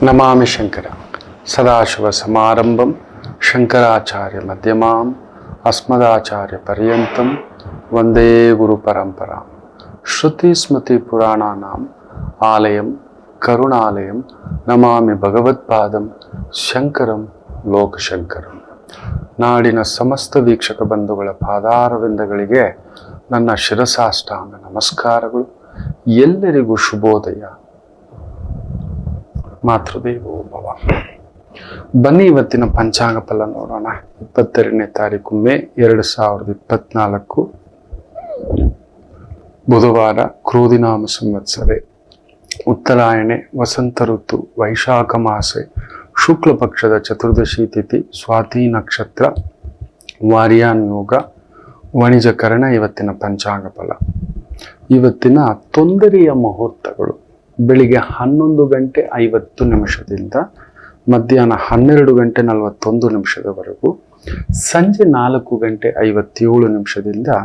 ನಮಾಮಿ ಶಂಕರ ಸದಾಶಿವ ಸಮಾರಂಭಂ ಶಂಕರಾಚಾರ್ಯ ಮಧ್ಯಮಾಂ ಅಸ್ಮದಾಚಾರ್ಯ ಪರ್ಯಂತಂ ವಂದೇ ಗುರು ಪರಂಪರಾ. ಶ್ರುತಿ ಸ್ಮೃತಿ ಪುರಾಣಾನಾಂ ಆಲಯಂ ಕರುಣಾಲಯಂ ನಮಾಮಿ ಭಗವತ್ಪಾದಂ ಶಂಕರಂ ಲೋಕಶಂಕರಂ. ನಾಡಿನ ಸಮಸ್ತ ವೀಕ್ಷಕ ಬಂಧುಗಳ ಪಾದಾರವಿಂದಗಳಿಗೆ ನನ್ನ ಶಿರಸಾಷ್ಟಾಂಗ ನಮಸ್ಕಾರಗಳು. ಎಲ್ಲರಿಗೂ ಶುಭೋದಯ. ಮಾತೃದೇವೋ ಭವ. ಬನ್ನಿ ಇವತ್ತಿನ ಪಂಚಾಂಗ ಫಲ ನೋಡೋಣ. 22ನೇ ತಾರೀಕು ಮೇ 2024 ಬುಧವಾರ, ಕ್ರೋಧಿನಾಮ ಸಂವತ್ಸರೆ, ಉತ್ತರಾಯಣೆ, ವಸಂತ ಋತು, ವೈಶಾಖ ಮಾಸೆ, ಶುಕ್ಲ ಪಕ್ಷದ ಚತುರ್ದಶಿ ತಿಥಿ, ಸ್ವಾತಿ ನಕ್ಷತ್ರ, ವಾರ್ಯಾನ್ ಯೋಗ, ವಣಿಜಕರಣ. ಇವತ್ತಿನ ಪಂಚಾಂಗ ಫಲ. ಇವತ್ತಿನ ತೊಂದರೆಯ ಮುಹೂರ್ತಗಳು ಬೆಳಿಗ್ಗೆ 11:50 ಮಧ್ಯಾಹ್ನ 12:41 ಸಂಜೆ 4:57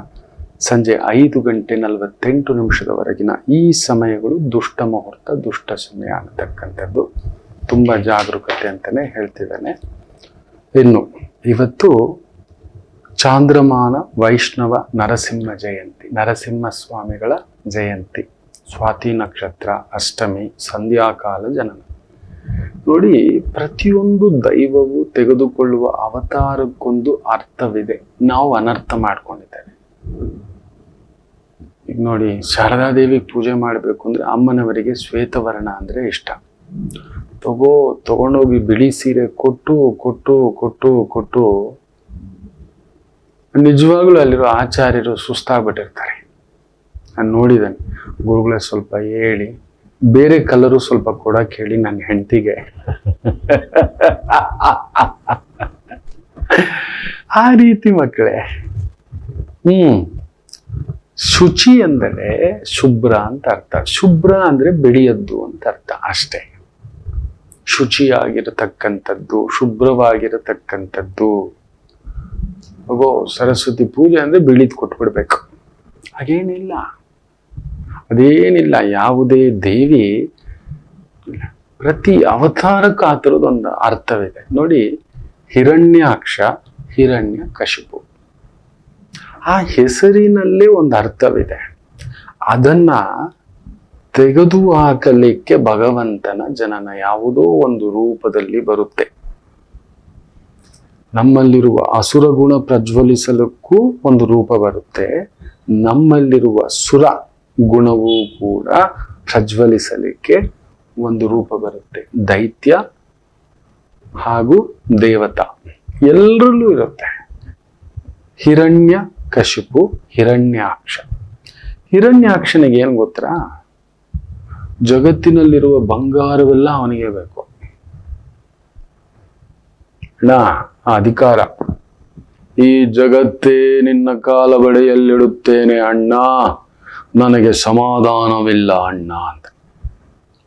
ಸಂಜೆ 5:48 ಈ ಸಮಯಗಳು ದುಷ್ಟ ಮುಹೂರ್ತ, ದುಷ್ಟ ಸಮಯ ಅನ್ನತಕ್ಕಂಥದ್ದು. ತುಂಬ ಜಾಗರೂಕತೆ ಅಂತಾನೆ ಹೇಳ್ತಿದ್ದಾನೆ. ಇನ್ನು ಇವತ್ತು ಚಾಂದ್ರಮಾನ ವೈಷ್ಣವ ನರಸಿಂಹ ಜಯಂತಿ, ನರಸಿಂಹ ಸ್ವಾಮಿಗಳ ಜಯಂತಿ. ಸ್ವಾತಿ ನಕ್ಷತ್ರ, ಅಷ್ಟಮಿ, ಸಂಧ್ಯಾಕಾಲ ಜನನ. ನೋಡಿ, ಪ್ರತಿಯೊಂದು ದೈವವು ತೆಗೆದುಕೊಳ್ಳುವ ಅವತಾರಕ್ಕೊಂದು ಅರ್ಥವಿದೆ. ನಾವು ಅನರ್ಥ ಮಾಡ್ಕೊಂಡಿದ್ದೇವೆ. ಈಗ ನೋಡಿ, ಶಾರದಾದೇವಿಗೆ ಪೂಜೆ ಮಾಡಬೇಕು ಅಂದ್ರೆ ಅಮ್ಮನವರಿಗೆ ಶ್ವೇತವರ್ಣ ಅಂದ್ರೆ ಇಷ್ಟ. ತಗೊಂಡೋಗಿ ಬಿಳಿ ಸೀರೆ ಕೊಟ್ಟು ಕೊಟ್ಟು ಕೊಟ್ಟು ಕೊಟ್ಟು ನಿಜವಾಗ್ಲೂ ಅಲ್ಲಿರೋ ಆಚಾರ್ಯರು ಸುಸ್ತಾಗ್ಬಿಟ್ಟಿರ್ತಾರೆ. ನಾನು ನೋಡಿದ್ದೇನೆ. ಗುರುಗಳೇ ಸ್ವಲ್ಪ ಹೇಳಿ, ಬೇರೆ ಕಲರು ಸ್ವಲ್ಪ ಕೊಡಕ್ಕೆ ಹೇಳಿ ನನ್ನ ಹೆಂಡತಿಗೆ. ಆ ರೀತಿ ಮಕ್ಕಳೇ. ಶುಚಿ ಅಂದರೆ ಶುಭ್ರ ಅಂತ ಅರ್ಥ. ಶುಭ್ರ ಅಂದ್ರೆ ಬಿಳಿಯದ್ದು ಅಂತ ಅರ್ಥ ಅಷ್ಟೇ. ಶುಚಿಯಾಗಿರತಕ್ಕಂಥದ್ದು, ಶುಭ್ರವಾಗಿರತಕ್ಕಂಥದ್ದು. ಸರಸ್ವತಿ ಪೂಜೆ ಅಂದ್ರೆ ಬಿಳಿದ್ ಕೊಟ್ಬಿಡ್ಬೇಕು, ಹಾಗೇನಿಲ್ಲ. ಅದೇನಿಲ್ಲ. ಯಾವುದೇ ದೇವಿ ಪ್ರತಿ ಅವತಾರಕ್ಕೂ ಆ ಥರದೊಂದು ಅರ್ಥವಿದೆ. ನೋಡಿ, ಹಿರಣ್ಯಾಕ್ಷ, ಹಿರಣ್ಯ ಕಶಿಪು, ಆ ಹೆಸರಿನಲ್ಲೇ ಒಂದು ಅರ್ಥವಿದೆ. ಅದನ್ನ ತೆಗೆದು ಹಾಕಲಿಕ್ಕೆ ಭಗವಂತನ ಜನನ ಯಾವುದೋ ಒಂದು ರೂಪದಲ್ಲಿ ಬರುತ್ತೆ. ನಮ್ಮಲ್ಲಿರುವ ಅಸುರ ಗುಣ ಪ್ರಜ್ವಲಿಸಲಿಕ್ಕೂ ಒಂದು ರೂಪ ಬರುತ್ತೆ. ನಮ್ಮಲ್ಲಿರುವ ಸುರ ಗುಣವೂ ಕೂಡ ಪ್ರಜ್ವಲಿಸಲಿಕ್ಕೆ ಒಂದು ರೂಪ ಬರುತ್ತೆ. ದೈತ್ಯ ಹಾಗೂ ದೇವತಾ ಎಲ್ಲರಲ್ಲೂ ಇರುತ್ತೆ. ಹಿರಣ್ಯ ಕಶಿಪು, ಹಿರಣ್ಯಾಕ್ಷ. ಹಿರಣ್ಯಾಕ್ಷನಿಗೆ ಏನ್ ಗೊತ್ತಾ? ಜಗತ್ತಿನಲ್ಲಿರುವ ಬಂಗಾರವೆಲ್ಲ ಅವನಿಗೆ ಬೇಕು. ಅಧಿಕಾರ. ಈ ಜಗತ್ತೇ ನಿನ್ನ ಕಾಲ ಬಳಿಯಲ್ಲಿಡುತ್ತೇನೆ ಅಣ್ಣ, ನನಗೆ ಸಮಾಧಾನವಿಲ್ಲ ಅಣ್ಣ ಅಂತ.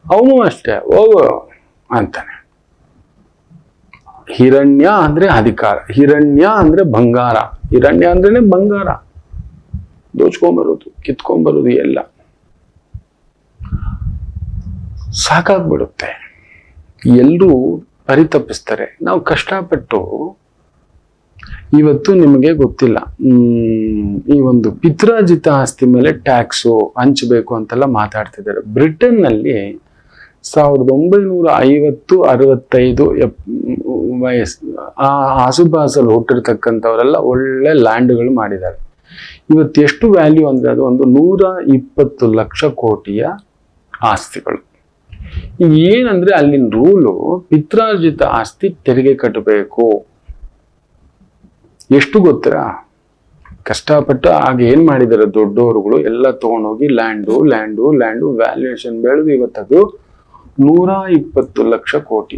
ಅವನು ಅಷ್ಟೇ, ಹೋಗು ಅಂತಾನೆ. ಹಿರಣ್ಯ ಅಂದ್ರೆ ಅಧಿಕಾರ, ಹಿರಣ್ಯ ಅಂದ್ರೆ ಬಂಗಾರ. ಹಿರಣ್ಯ ಅಂದ್ರೇನೆ ಬಂಗಾರ. ದೋಚ್ಕೊಂಬರೋದು, ಕಿತ್ಕೊಂಡ್ಬರೋದು ಎಲ್ಲ ಸಾಕಾಗ್ಬಿಡುತ್ತೆ. ಎಲ್ರೂ ಪರಿತಪಿಸ್ತಾರೆ. ನಾವು ಕಷ್ಟಪಟ್ಟು ಇವತ್ತು ನಿಮಗೆ ಗೊತ್ತಿಲ್ಲ, ಈ ಒಂದು ಪಿತ್ರಾರ್ಜಿತ ಆಸ್ತಿ ಮೇಲೆ ಟ್ಯಾಕ್ಸು ಹಂಚಬೇಕು ಅಂತೆಲ್ಲ ಮಾತಾಡ್ತಿದ್ದಾರೆ. ಬ್ರಿಟನ್ ನಲ್ಲಿ 1950-65 ವಯಸ್ಸು ಆ ಆಸುಪಾಸಲ್ಲಿ ಹುಟ್ಟಿರ್ತಕ್ಕಂಥವರೆಲ್ಲ ಒಳ್ಳೆ ಲ್ಯಾಂಡ್ಗಳು ಮಾಡಿದ್ದಾರೆ. ಇವತ್ತು ಎಷ್ಟು ವ್ಯಾಲ್ಯೂ ಅಂದ್ರೆ ಅದು ಒಂದು 120 ಲಕ್ಷ ಕೋಟಿಯ ಆಸ್ತಿಗಳು. ಈಗ ಏನಂದ್ರೆ ಅಲ್ಲಿನ ರೂಲು, ಪಿತ್ರಾರ್ಜಿತ ಆಸ್ತಿ ತೆರಿಗೆ ಕಟ್ಟಬೇಕು. ಎಷ್ಟು ಗೊತ್ತಾ? ಕಷ್ಟಪಟ್ಟು ಆಗ ಏನ್ ಮಾಡಿದಾರೆ ದೊಡ್ಡವರುಗಳು ಎಲ್ಲ ತಗೊಂಡೋಗಿ ಲ್ಯಾಂಡು ವ್ಯಾಲ್ಯೂಯೇಷನ್ ಬೆಳೆದು ಇವತ್ತದು 120 ಲಕ್ಷ ಕೋಟಿ.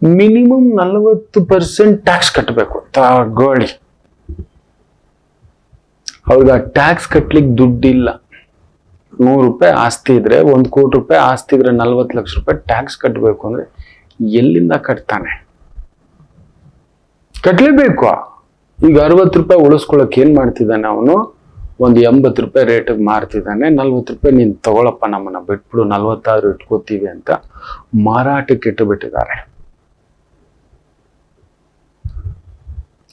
ಮಿನಿಮಮ್ 40% ಟ್ಯಾಕ್ಸ್ ಕಟ್ಟಬೇಕು. ತಗೊಳ್ಳಿ, ಅವ್ರಿಗೆ ಆ ಟ್ಯಾಕ್ಸ್ ಕಟ್ಲಿಕ್ಕೆ ದುಡ್ಡಿಲ್ಲ. 100 ರೂಪಾಯಿ ಆಸ್ತಿ ಇದ್ರೆ, 1 ಕೋಟಿ ರೂಪಾಯಿ ಆಸ್ತಿ ಇದ್ರೆ 40 ಲಕ್ಷ ರೂಪಾಯಿ ಟ್ಯಾಕ್ಸ್ ಕಟ್ಟಬೇಕು ಅಂದ್ರೆ ಎಲ್ಲಿಂದ ಕಟ್ತಾನೆ? ಕಟ್ಲೇಬೇಕು. ಈಗ 60 ರೂಪಾಯಿ ಉಳಿಸ್ಕೊಳಕ್ ಏನ್ ಮಾಡ್ತಿದ್ದಾನೆ ಅವನು? ಒಂದು 80 ರೂಪಾಯಿ ರೇಟಿಗೆ ಮಾರ್ತಿದ್ದಾನೆ, 40 ರೂಪಾಯಿ ನೀನ್ ತಗೊಳಪ್ಪ, ನಮ್ಮನ್ನ ಬಿಟ್ಬಿಡು, 46 ಇಟ್ಕೋತೀವಿ ಅಂತ ಮಾರಾಟಕ್ಕೆ ಇಟ್ಟುಬಿಟ್ಟಿದ್ದಾರೆ.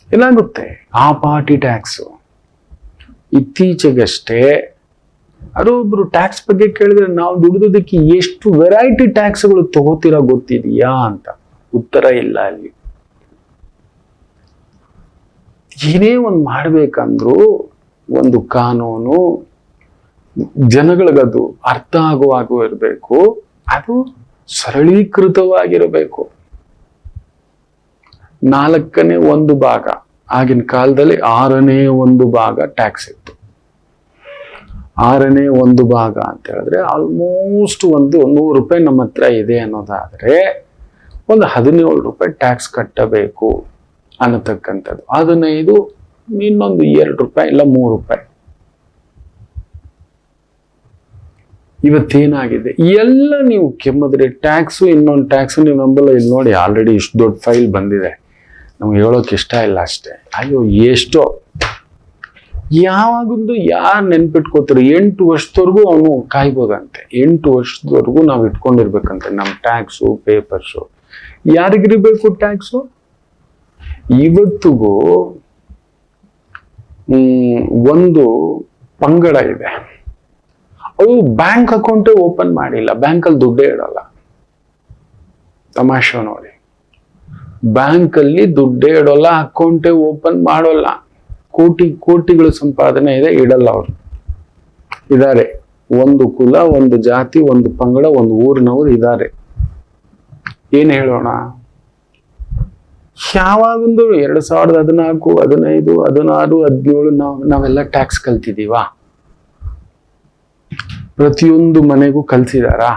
ಏನಾಗುತ್ತೆ ಆ ಪಾರ್ಟಿ ಟ್ಯಾಕ್ಸು. ಇತ್ತೀಚೆಗಷ್ಟೇ ಯಾರೊಬ್ರು ಟ್ಯಾಕ್ಸ್ ಬಗ್ಗೆ ಕೇಳಿದ್ರೆ, ನಾವು ದುಡಿದೋದಕ್ಕೆ ಎಷ್ಟು ವೆರೈಟಿ ಟ್ಯಾಕ್ಸ್ಗಳು ತಗೋತೀರಾ ಗೊತ್ತಿದೆಯಾ ಅಂತ. ಉತ್ತರ ಇಲ್ಲ ಅಲ್ಲಿ. ಏನೇ ಒಂದು ಮಾಡ್ಬೇಕಂದ್ರು ಒಂದು ಕಾನೂನು ಜನಗಳಿಗದು ಅರ್ಥ ಆಗುವಾಗೂ ಇರಬೇಕು, ಅದು ಸರಳೀಕೃತವಾಗಿರಬೇಕು. 4ನೇ 1 ಭಾಗ, ಆಗಿನ ಕಾಲದಲ್ಲಿ 6ನೇ 1 ಭಾಗ ಟ್ಯಾಕ್ಸ್ ಇತ್ತು. 6ನೇ 1 ಭಾಗ ಅಂತ ಹೇಳಿದ್ರೆ ಆಲ್ಮೋಸ್ಟ್ ಒಂದು 100 ರೂಪಾಯಿ ನಮ್ಮ ಹತ್ರ ಇದೆ ಅನ್ನೋದಾದ್ರೆ ಒಂದು 17 ರೂಪಾಯಿ ಟ್ಯಾಕ್ಸ್ ಕಟ್ಟಬೇಕು ಅನ್ನತಕ್ಕಂಥದ್ದು. 15 ಇನ್ನೊಂದು 2 ರೂಪಾಯಿ ಇಲ್ಲ 3 ರೂಪಾಯಿ. ಇವತ್ತೇನಾಗಿದೆ, ಎಲ್ಲ ನೀವು ಕೆಮ್ಮಿದ್ರೆ ಟ್ಯಾಕ್ಸು ಇನ್ನೊಂದು ಟ್ಯಾಕ್ಸು ನೀವು ನಂಬಲ್ಲ. ಇಲ್ಲಿ ನೋಡಿ, ಆಲ್ರೆಡಿ ಇಷ್ಟು ದೊಡ್ಡ ಫೈಲ್ ಬಂದಿದೆ, ನಮ್ಗೆ ಹೇಳೋಕೆ ಇಷ್ಟ ಇಲ್ಲ ಅಷ್ಟೇ. ಅಯ್ಯೋ ಎಷ್ಟೋ, ಯಾವಾಗೊಂದು ಯಾರು ನೆನ್ಪಿಟ್ಕೋತಾರೆ, 8 ವರ್ಷದವರೆಗೂ ಅವನು ಕಾಯ್ಬೋದಂತೆ. 8 ವರ್ಷದವರೆಗೂ ನಾವು ಇಟ್ಕೊಂಡಿರ್ಬೇಕಂತೆ ನಮ್ಮ ಟ್ಯಾಕ್ಸು ಪೇಪರ್ಸು. ಯಾರಿಗಿರ್ಬೇಕು ಟ್ಯಾಕ್ಸು? ಇವತ್ತಿಗೂ ಒಂದು ಪಂಗಡ ಇದೆ, ಅದು ಬ್ಯಾಂಕ್ ಅಕೌಂಟೇ ಓಪನ್ ಮಾಡಿಲ್ಲ, ಬ್ಯಾಂಕಲ್ಲಿ ದುಡ್ಡೇ ಇಡಲ್ಲ. ತಮಾಷೆ ನೋಡಿ, ಬ್ಯಾಂಕಲ್ಲಿ ದುಡ್ಡೇ ಇಡೋಲ್ಲ, ಅಕೌಂಟೇ ಓಪನ್ ಮಾಡೋಲ್ಲ. ಕೋಟಿಗಳು ಸಂಪಾದನೆ ಇದೆ, ಇಡಲ್ಲ ಅವರು. ಇದ್ದಾರೆ, ಒಂದು ಕುಲ, ಒಂದು ಜಾತಿ, ಒಂದು ಪಂಗಡ, ಒಂದು ಊರಿನವರು ಇದ್ದಾರೆ. ಏನ್ ಹೇಳೋಣ, ಯಾವಾಗೊಂದು 2014, 15, 16, 17 ನಾವೆಲ್ಲ ಟ್ಯಾಕ್ಸ್ ಕಲ್ತಿದೀವಾ? ಪ್ರತಿಯೊಂದು ಮನೆಗೂ ಕಲ್ಸಿದಾರಾ?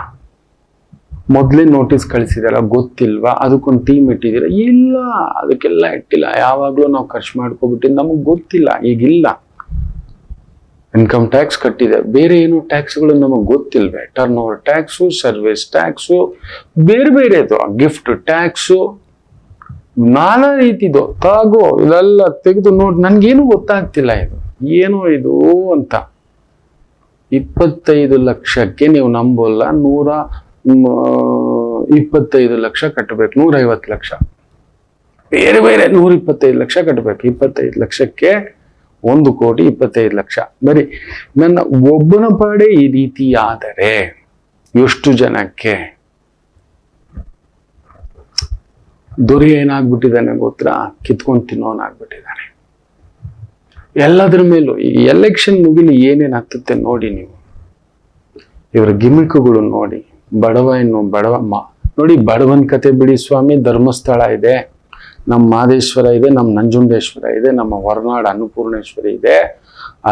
ಮೊದ್ಲೇ ನೋಟಿಸ್ ಕಳಿಸಿದಾರ? ಗೊತ್ತಿಲ್ವಾ? ಅದಕ್ಕೊಂದು ಟೀಮ್ ಇಟ್ಟಿದ್ದೀರಾ? ಇಲ್ಲ, ಅದಕ್ಕೆಲ್ಲ ಇಟ್ಟಿಲ್ಲ. ಯಾವಾಗ್ಲೂ ನಾವು ಖರ್ಚು ಮಾಡ್ಕೊಬಿಟ್ಟಿದ್ದು ನಮಗ್ ಗೊತ್ತಿಲ್ಲ. ಈಗಿಲ್ಲ, ಇನ್ಕಮ್ ಟ್ಯಾಕ್ಸ್ ಕಟ್ಟಿದೆ, ಬೇರೆ ಏನು ಟ್ಯಾಕ್ಸ್ಗಳು ನಮಗ್ ಗೊತ್ತಿಲ್ವೇ? Turnover tax, service tax, ಬೇರೆದು, ಗಿಫ್ಟ್ ಟ್ಯಾಕ್ಸು, ನಾನಾ ರೀತಿದು ತಾಗೋ ಇದೆಲ್ಲ ತೆಗೆದು ನೋಡಿ. ನನ್ಗೇನು ಗೊತ್ತಾಗ್ತಿಲ್ಲ ಇದು ಏನೋ ಇದು ಅಂತ. 25 ಲಕ್ಷಕ್ಕೆ ನೀವು ನಂಬೋಲ್ಲ, 125 ಲಕ್ಷ ಕಟ್ಟಬೇಕು, 150 ಲಕ್ಷ, ಬೇರೆ 125 ಲಕ್ಷ ಕಟ್ಟಬೇಕು. 25 ಲಕ್ಷಕ್ಕೆ 1,25,00,000. ಬರೀ ನನ್ನ ಒಬ್ಬನ ಪಾಡೆ ಈ ರೀತಿ ಆದರೆ ಎಷ್ಟು ಜನಕ್ಕೆ? ದೊರೆ ಏನಾಗ್ಬಿಟ್ಟಿದ್ದಾನೆ ಗೊತ್ತಾ? ಕಿತ್ಕೊಂಡು ತಿನ್ನೋನಾಗ್ಬಿಟ್ಟಿದ್ದಾನೆ. ಎಲ್ಲದ್ರ ಮೇಲೂ ಈ ಎಲೆಕ್ಷನ್ ಮುಗಿಲಿ ಏನೇನಾಗ್ತತೆ ನೋಡಿ ನೀವು. ಇವರ ಗಿಮಿಕ್ಗಳು ನೋಡಿ. ಬಡವ ನೋಡಿ, ಬಡವನ್ ಕತೆ ಬಿಡಿ ಸ್ವಾಮಿ. ಧರ್ಮಸ್ಥಳ ಇದೆ, ನಮ್ಮ ಮಾದೇಶ್ವರ ಇದೆ, ನಮ್ಮ ನಂಜುಂಡೇಶ್ವರ ಇದೆ, ನಮ್ಮ ಹೊರನಾಡು ಅನ್ನಪೂರ್ಣೇಶ್ವರಿ ಇದೆ.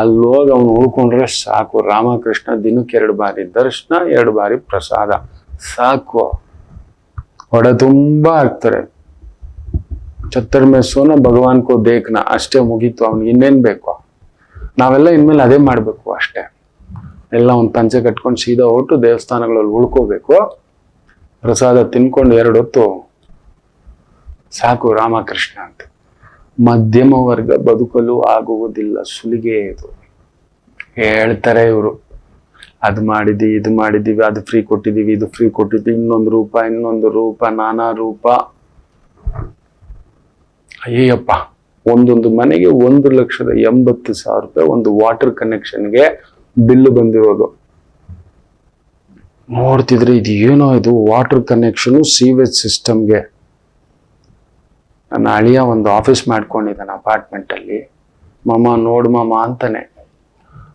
ಅಲ್ಲೋಗಿ ಅವನು ಉಳ್ಕೊಂಡ್ರೆ ಸಾಕು. ರಾಮಕೃಷ್ಣ ದಿನಕ್ಕೆ 2 ಬಾರಿ ದರ್ಶನ, 2 ಬಾರಿ ಪ್ರಸಾದ, ಸಾಕು. ಹೊಡೆ ತುಂಬಾ ಆಗ್ತಾರೆ. ಛತ್ತರ್ ಮೇ ಸೋನ ಭಗವಾನ್ ಕೋ ದೇಖ್ನಾ, ಅಷ್ಟೇ ಮುಗೀತು. ಅವ್ನಿಗೆ ಇನ್ನೇನ್ ಬೇಕು? ನಾವೆಲ್ಲ ಇನ್ಮೇಲೆ ಅದೇ ಮಾಡ್ಬೇಕು ಅಷ್ಟೇ. ಎಲ್ಲ ಒಂದು ಪಂಚೆ ಕಟ್ಕೊಂಡು ಸೀದಾ ಹೊಟ್ಟು ದೇವಸ್ಥಾನಗಳಲ್ಲಿ ಉಳ್ಕೋಬೇಕು, ಪ್ರಸಾದ ತಿನ್ಕೊಂಡು 2 ಹೊತ್ತು ಸಾಕು ರಾಮಕೃಷ್ಣ ಅಂತ. ಮಧ್ಯಮ ವರ್ಗ ಬದುಕಲು ಆಗುವುದಿಲ್ಲ, ಸುಲಿಗೆ ಇದು. ಹೇಳ್ತಾರೆ ಇವರು, ಅದು ಮಾಡಿದೀವಿ, ಇದು ಮಾಡಿದೀವಿ, ಅದು ಫ್ರೀ ಕೊಟ್ಟಿದೀವಿ, ಇದು ಫ್ರೀ ಕೊಟ್ಟಿದ್ದೀವಿ, ಇನ್ನೊಂದು ರೂಪ, ನಾನಾ ರೂಪ. ಅಯ್ಯಪ್ಪ, ಒಂದೊಂದು ಮನೆಗೆ 1,80,000 ರೂಪಾಯಿ ಒಂದು ವಾಟರ್ ಕನೆಕ್ಷನ್ಗೆ ಬಿಲ್ಲು ಬಂದಿರೋದು. ನೋಡ್ತಿದ್ರೆ ಇದು ಏನೋ, ಇದು ವಾಟರ್ ಕನೆಕ್ಷನ್ ಸೀವೇಜ್ ಸಿಸ್ಟಮ್ಗೆ. ನನ್ನ ಅಳಿಯ ಒಂದು ಆಫೀಸ್ ಮಾಡ್ಕೊಂಡಿದ್ದಾನೆ ಅಪಾರ್ಟ್ಮೆಂಟ್ ಅಲ್ಲಿ. ಮಾಮ ನೋಡು ಮಾಮ ಅಂತಾನೆ.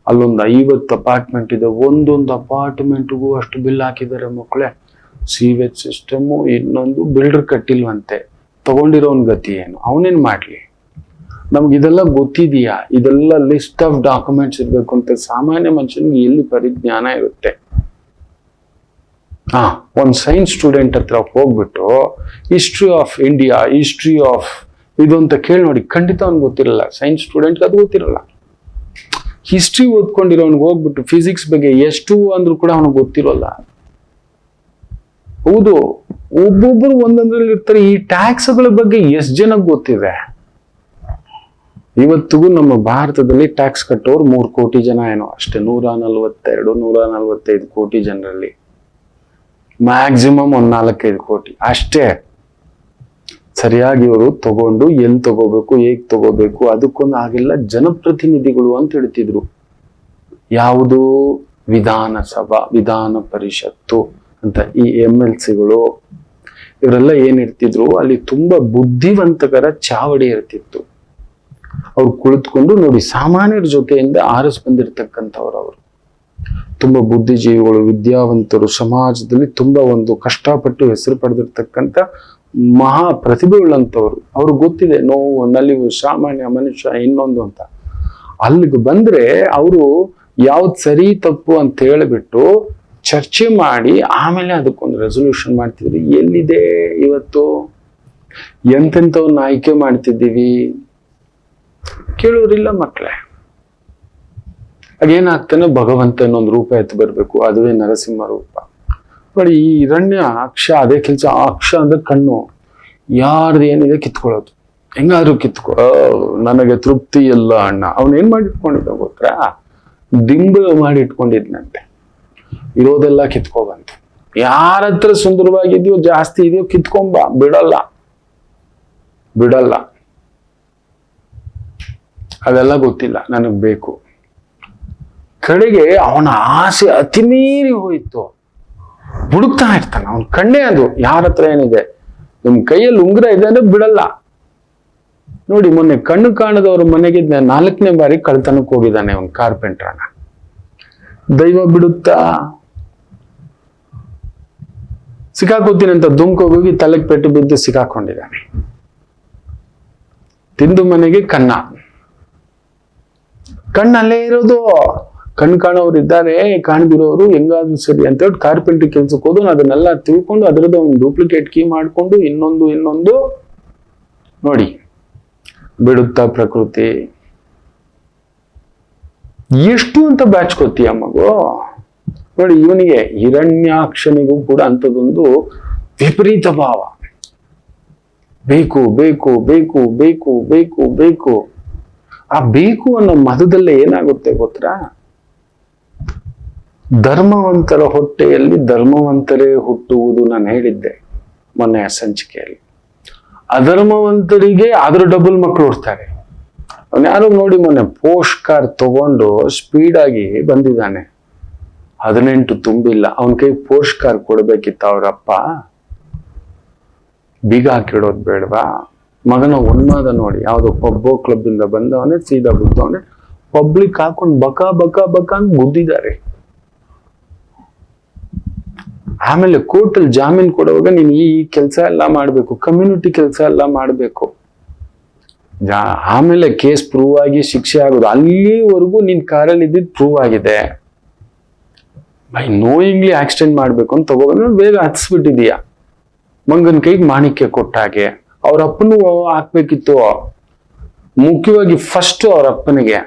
ಅಲ್ಲೊಂದು 50 ಅಪಾರ್ಟ್ಮೆಂಟ್ ಇದೆ, ಒಂದೊಂದು ಅಪಾರ್ಟ್ಮೆಂಟ್ಗೂ ಅಷ್ಟು ಬಿಲ್ ಹಾಕಿದ್ದಾರೆ ಮಕ್ಕಳೇ. ಸೀವೇಜ್ ಸಿಸ್ಟಮು, ಇನ್ನೊಂದು ಬಿಲ್ಡರ್ ಕಟ್ಟಿಲ್ವಂತೆ. ತಗೊಂಡಿರೋನ್ ಗತಿ ಏನು? ಅವನೇನ್ ಮಾಡ್ಲಿ? ನಮ್ಗೆ ಇದೆಲ್ಲ ಗೊತ್ತಿದೆಯಾ? ಇದೆಲ್ಲ ಲಿಸ್ಟ್ ಆಫ್ ಡಾಕ್ಯುಮೆಂಟ್ಸ್ ಇರ್ಬೇಕು ಅಂತ ಸಾಮಾನ್ಯ ಮನುಷ್ಯನಿಗೆ ಎಲ್ಲಿ ಪರಿಜ್ಞಾನ ಇರುತ್ತೆ? ಒಂದು ಸೈನ್ಸ್ ಸ್ಟೂಡೆಂಟ್ ಹತ್ರ ಹೋಗ್ಬಿಟ್ಟು history of India, history of ಇದು ಅಂತ ಕೇಳಿ ನೋಡಿ, ಖಂಡಿತ ಅವ್ನಿಗೆ ಗೊತ್ತಿರಲ್ಲ. ಸೈನ್ಸ್ ಸ್ಟೂಡೆಂಟ್ಗೆ ಅದು ಗೊತ್ತಿರಲ್ಲ. ಹಿಸ್ಟ್ರಿ ಓದ್ಕೊಂಡಿರೋನ್ಗೆ ಹೋಗ್ಬಿಟ್ಟು ಫಿಸಿಕ್ಸ್ ಬಗ್ಗೆ ಎಷ್ಟು ಅಂದ್ರೂ ಕೂಡ ಅವನಿಗೆ ಗೊತ್ತಿರೋಲ್ಲ. ಹೌದು, ಒಬ್ಬೊಬ್ಬರು ಒಂದೊಂದ್ರಲ್ಲಿ ಇರ್ತಾರೆ. ಈ ಟ್ಯಾಕ್ಸ್ಗಳ ಬಗ್ಗೆ ಎಷ್ಟು ಜನಕ್ಕೆ ಗೊತ್ತಿದೆ? ಇವತ್ತಿಗೂ ನಮ್ಮ ಭಾರತದಲ್ಲಿ ಟ್ಯಾಕ್ಸ್ ಕಟ್ಟೋರು 3 ಕೋಟಿ ಜನ ಏನೋ ಅಷ್ಟೇ, 145 ಕೋಟಿ ಜನರಲ್ಲಿ ಮ್ಯಾಕ್ಸಿಮಮ್ 4-5 ಕೋಟಿ ಅಷ್ಟೇ. ಸರಿಯಾಗಿ ಇವರು ತಗೊಂಡು ಎಲ್ಲಿ ತಗೋಬೇಕು, ಹೇಗ್ ತಗೋಬೇಕು, ಅದಕ್ಕೊಂದು ಆಗಿಲ್ಲ. ಜನಪ್ರತಿನಿಧಿಗಳು ಅಂತ ಹೇಳ್ತಿದ್ರು. ಯಾವುದು? ವಿಧಾನಸಭಾ, ವಿಧಾನ ಪರಿಷತ್ತು ಅಂತ ಈ MLCಗಳು ಇವರೆಲ್ಲ ಏನಿರ್ತಿದ್ರು, ಅಲ್ಲಿ ತುಂಬಾ ಬುದ್ಧಿವಂತಕರ ಚಾವಡಿ ಇರ್ತಿತ್ತು. ಅವ್ರು ಕುಳಿತುಕೊಂಡು ನೋಡಿ, ಸಾಮಾನ್ಯರ ಜೊತೆಯಿಂದ ಆರಿಸ್ ಬಂದಿರ್ತಕ್ಕಂಥವ್ರು. ಅವರು ತುಂಬಾ ಬುದ್ಧಿಜೀವಿಗಳು, ವಿದ್ಯಾವಂತರು, ಸಮಾಜದಲ್ಲಿ ತುಂಬಾ ಒಂದು ಕಷ್ಟಪಟ್ಟು ಹೆಸರು ಪಡೆದಿರ್ತಕ್ಕಂಥ ಮಹಾ ಪ್ರತಿಭೆಗಳಂತವ್ರು. ಅವ್ರಿಗೆ ಗೊತ್ತಿದೆ ನೋವು, ನಲಿವು, ಸಾಮಾನ್ಯ ಮನುಷ್ಯ ಇನ್ನೊಂದು ಅಂತ. ಅಲ್ಲಿಗೆ ಬಂದ್ರೆ ಅವರು ಯಾವ್ದು ಸರಿ ತಪ್ಪು ಅಂತ ಹೇಳಿಬಿಟ್ಟು ಚರ್ಚೆ ಮಾಡಿ ಆಮೇಲೆ ಅದಕ್ಕೊಂದು ರೆಸೊಲ್ಯೂಷನ್ ಮಾಡ್ತಿದ್ವಿ. ಎಲ್ಲಿದೆ ಇವತ್ತು? ಎಂತೆಂಥವ್ರನ್ನ ಆಯ್ಕೆ ಮಾಡ್ತಿದ್ದೀವಿ? ಕೇಳೋರಿಲ್ಲ ಮಕ್ಕಳೇ. ಅದೇನಾಗ್ತಾನೆ, ಭಗವಂತನ ಒಂದು ರೂಪ ಎತ್ತು ಬರ್ಬೇಕು, ಅದುವೇ ನರಸಿಂಹ ರೂಪ. ನೋಡಿ, ಈ ಹಿರಣ್ಯ ಅಕ್ಷ ಅದೇ ಕೆಲಸ. ಆ ಅಕ್ಷ ಅಂದ್ರೆ ಕಣ್ಣು, ಯಾರ್ದು ಏನಿದೆ ಕಿತ್ಕೊಳ್ಳೋದು, ಹೆಂಗಾದ್ರೂ ಕಿತ್ಕೊ, ನನಗೆ ತೃಪ್ತಿ ಇಲ್ಲ ಅಣ್ಣ. ಅವನೇನ್ ಮಾಡಿ ಇಟ್ಕೊಂಡಿದ್ದ ಗೊತ್ತಾ? ದಿಂಬ ಮಾಡಿ ಇಟ್ಕೊಂಡಿದ್ನಂತೆ. ಇರೋದೆಲ್ಲ ಕಿತ್ಕೊಬಂತು. ಯಾರ ಹತ್ರ ಸುಂದರವಾಗಿದೆಯೋ, ಜಾಸ್ತಿ ಇದೆಯೋ ಕಿತ್ಕೊಂಬ, ಬಿಡಲ್ಲ. ಅದೆಲ್ಲ ಗೊತ್ತಿಲ್ಲ, ನನಗ್ ಬೇಕು. ಕಡೆಗೆ ಅವನ ಆಸೆ ಅತಿಮೀರಿ ಹೋಯ್ತು. ಹುಡುಕ್ತಾ ಇರ್ತಾನೆ, ಅವನ ಕಣ್ಣೇ ಅದು. ಯಾರ ಹತ್ರ ಏನಿದೆ, ನಿಮ್ ಕೈಯಲ್ಲಿ ಉಂಗುರ ಇದೆ ಅಂದ್ರೆ ಬಿಡಲ್ಲ. ನೋಡಿ, ಮೊನ್ನೆ ಕಣ್ಣು ಕಾಣದವ್ರ ಮನೆಗೆ 4ನೇ ಬಾರಿ ಕಳ್ತನಕ್ಕೆ ಹೋಗಿದ್ದಾನೆ ಅವನ್ ಕಾರ್ಪೆಂಟ್ರನ. ದೈವ ಬಿಡುತ್ತಾ? ಸಿಕ್ಕಾಕೋತೀನಿ ಅಂತ ದುಮ್ಕೋಗಿ ತಲೆಗೆ ಪೆಟ್ಟು ಬಿದ್ದು ಸಿಕ್ಕಾಕೊಂಡಿದ್ದಾನೆ. ತಿಂದು ಮನೆಗೆ ಕಣ್ಣಲ್ಲೇ ಇರೋದು. ಕಣ್ಣು ಕಾಣೋರು ಇದ್ದಾರೆ, ಕಾಣದಿರೋರು ಹೆಂಗಾದ್ರು ಸರಿ ಅಂತ ಹೇಳಿ ಕಾರ್ಪೆಂಟ್ರಿ ಕೆಲ್ಸಕ್ಕೆ ಹೋದು ಅದನ್ನೆಲ್ಲ ತಿಳ್ಕೊಂಡು ಅದರದ್ದು ಒಂದು ಡೂಪ್ಲಿಕೇಟ್ ಕೀ ಮಾಡ್ಕೊಂಡು ಇನ್ನೊಂದು ನೋಡಿ, ಬಿಡುತ್ತಾ ಪ್ರಕೃತಿ. ಎಷ್ಟು ಅಂತ ಬ್ಯಾಚ್ಕೋತೀಯ ಮಗು? ನೋಡಿ, ಇವನಿಗೆ ಹಿರಣ್ಯಾಕ್ಷನಿಗೂ ಕೂಡ ಅಂಥದ್ದೊಂದು ವಿಪರೀತ ಭಾವ. ಬೇಕು ಬೇಕು ಬೇಕು ಬೇಕು ಬೇಕು ಬೇಕು. ಆ ಬೇಕು ಅನ್ನೋ ಮದದಲ್ಲೇ ಏನಾಗುತ್ತೆ ಗೊತ್ತಾ? ಧರ್ಮವಂತರ ಹೊಟ್ಟೆಯಲ್ಲಿ ಧರ್ಮವಂತರೇ ಹುಟ್ಟುವುದು ನಾನು ಹೇಳಿದ್ದೆ ಮೊನ್ನೆ ಸಂಚಿಕೆಯಲ್ಲಿ. ಅಧರ್ಮವಂತರಿಗೆ ಅದ್ರ ಡಬಲ್ ಮಕ್ಕಳು ಹುಡ್ತಾರೆ. ಅವನ್ ಯಾರು ನೋಡಿ, ಮೊನ್ನೆ ಪೋಸ್ಟ್ ಕಾರ್ ತಗೊಂಡು ಸ್ಪೀಡಾಗಿ ಬಂದಿದ್ದಾನೆ, 18 ತುಂಬಿಲ್ಲ. ಅವನ ಕೈ ಪೋಸ್ಟ್ ಕಾರ್ ಕೊಡ್ಬೇಕಿತ್ತ ಅವ್ರಪ್ಪ? ಬೀಗ ಹಾಕಿಡೋದು ಬೇಡವಾ? ಮಗನ ಉನ್ಮಾದ ನೋಡಿ, ಯಾವ್ದೋ ಪಬ್ಬೋ ಕ್ಲಬ್ ಇಂದ ಬಂದವನೇ ಸೀದಾ ಬುದ್ದವನೇ ಪಬ್ಲಿಕ್ ಹಾಕೊಂಡು ಬಕ ಬಕ ಬಕ ಅಂತ ಬುದ್ದಿದ್ದಾರೆ. ಆಮೇಲೆ ಕೋರ್ಟಲ್ಲಿ ಜಾಮೀನ್ ಕೊಡುವಾಗ ನೀನ್ ಈ ಕೆಲಸ ಎಲ್ಲ ಮಾಡ್ಬೇಕು, ಕಮ್ಯುನಿಟಿ ಕೆಲಸ ಎಲ್ಲ ಮಾಡ್ಬೇಕು. ಆಮೇಲೆ ಕೇಸ್ ಪ್ರೂವ್ ಆಗಿ ಶಿಕ್ಷೆ ಆಗೋದು. ಅಲ್ಲಿವರೆಗೂ ನಿನ್ ಕಾರಲ್ಲಿ ಇದ್ದಿದ್ದು ಪ್ರೂವ್ ಆಗಿದೆ. ಬೈ ನೋಯಿಂಗ್ಲಿ ಆಕ್ಸಿಡೆಂಟ್ ಮಾಡ್ಬೇಕು ಅಂತ ತಗೋಬಂದ್ರೆ ಬೇಗ ಹತ್ಸ್ಬಿಟ್ಟಿದೀಯ. ಮಂಗನ ಕೈಗೆ ಮಾಣಿಕ್ಯ ಕೊಟ್ಟ ಹಾಗೆ. ಅವ್ರ ಅಪ್ಪನೂ ಹಾಕ್ಬೇಕಿತ್ತು. ಮುಖ್ಯವಾಗಿ ಫಸ್ಟ್ ಅವ್ರ ಅಪ್ಪನಿಗೆ.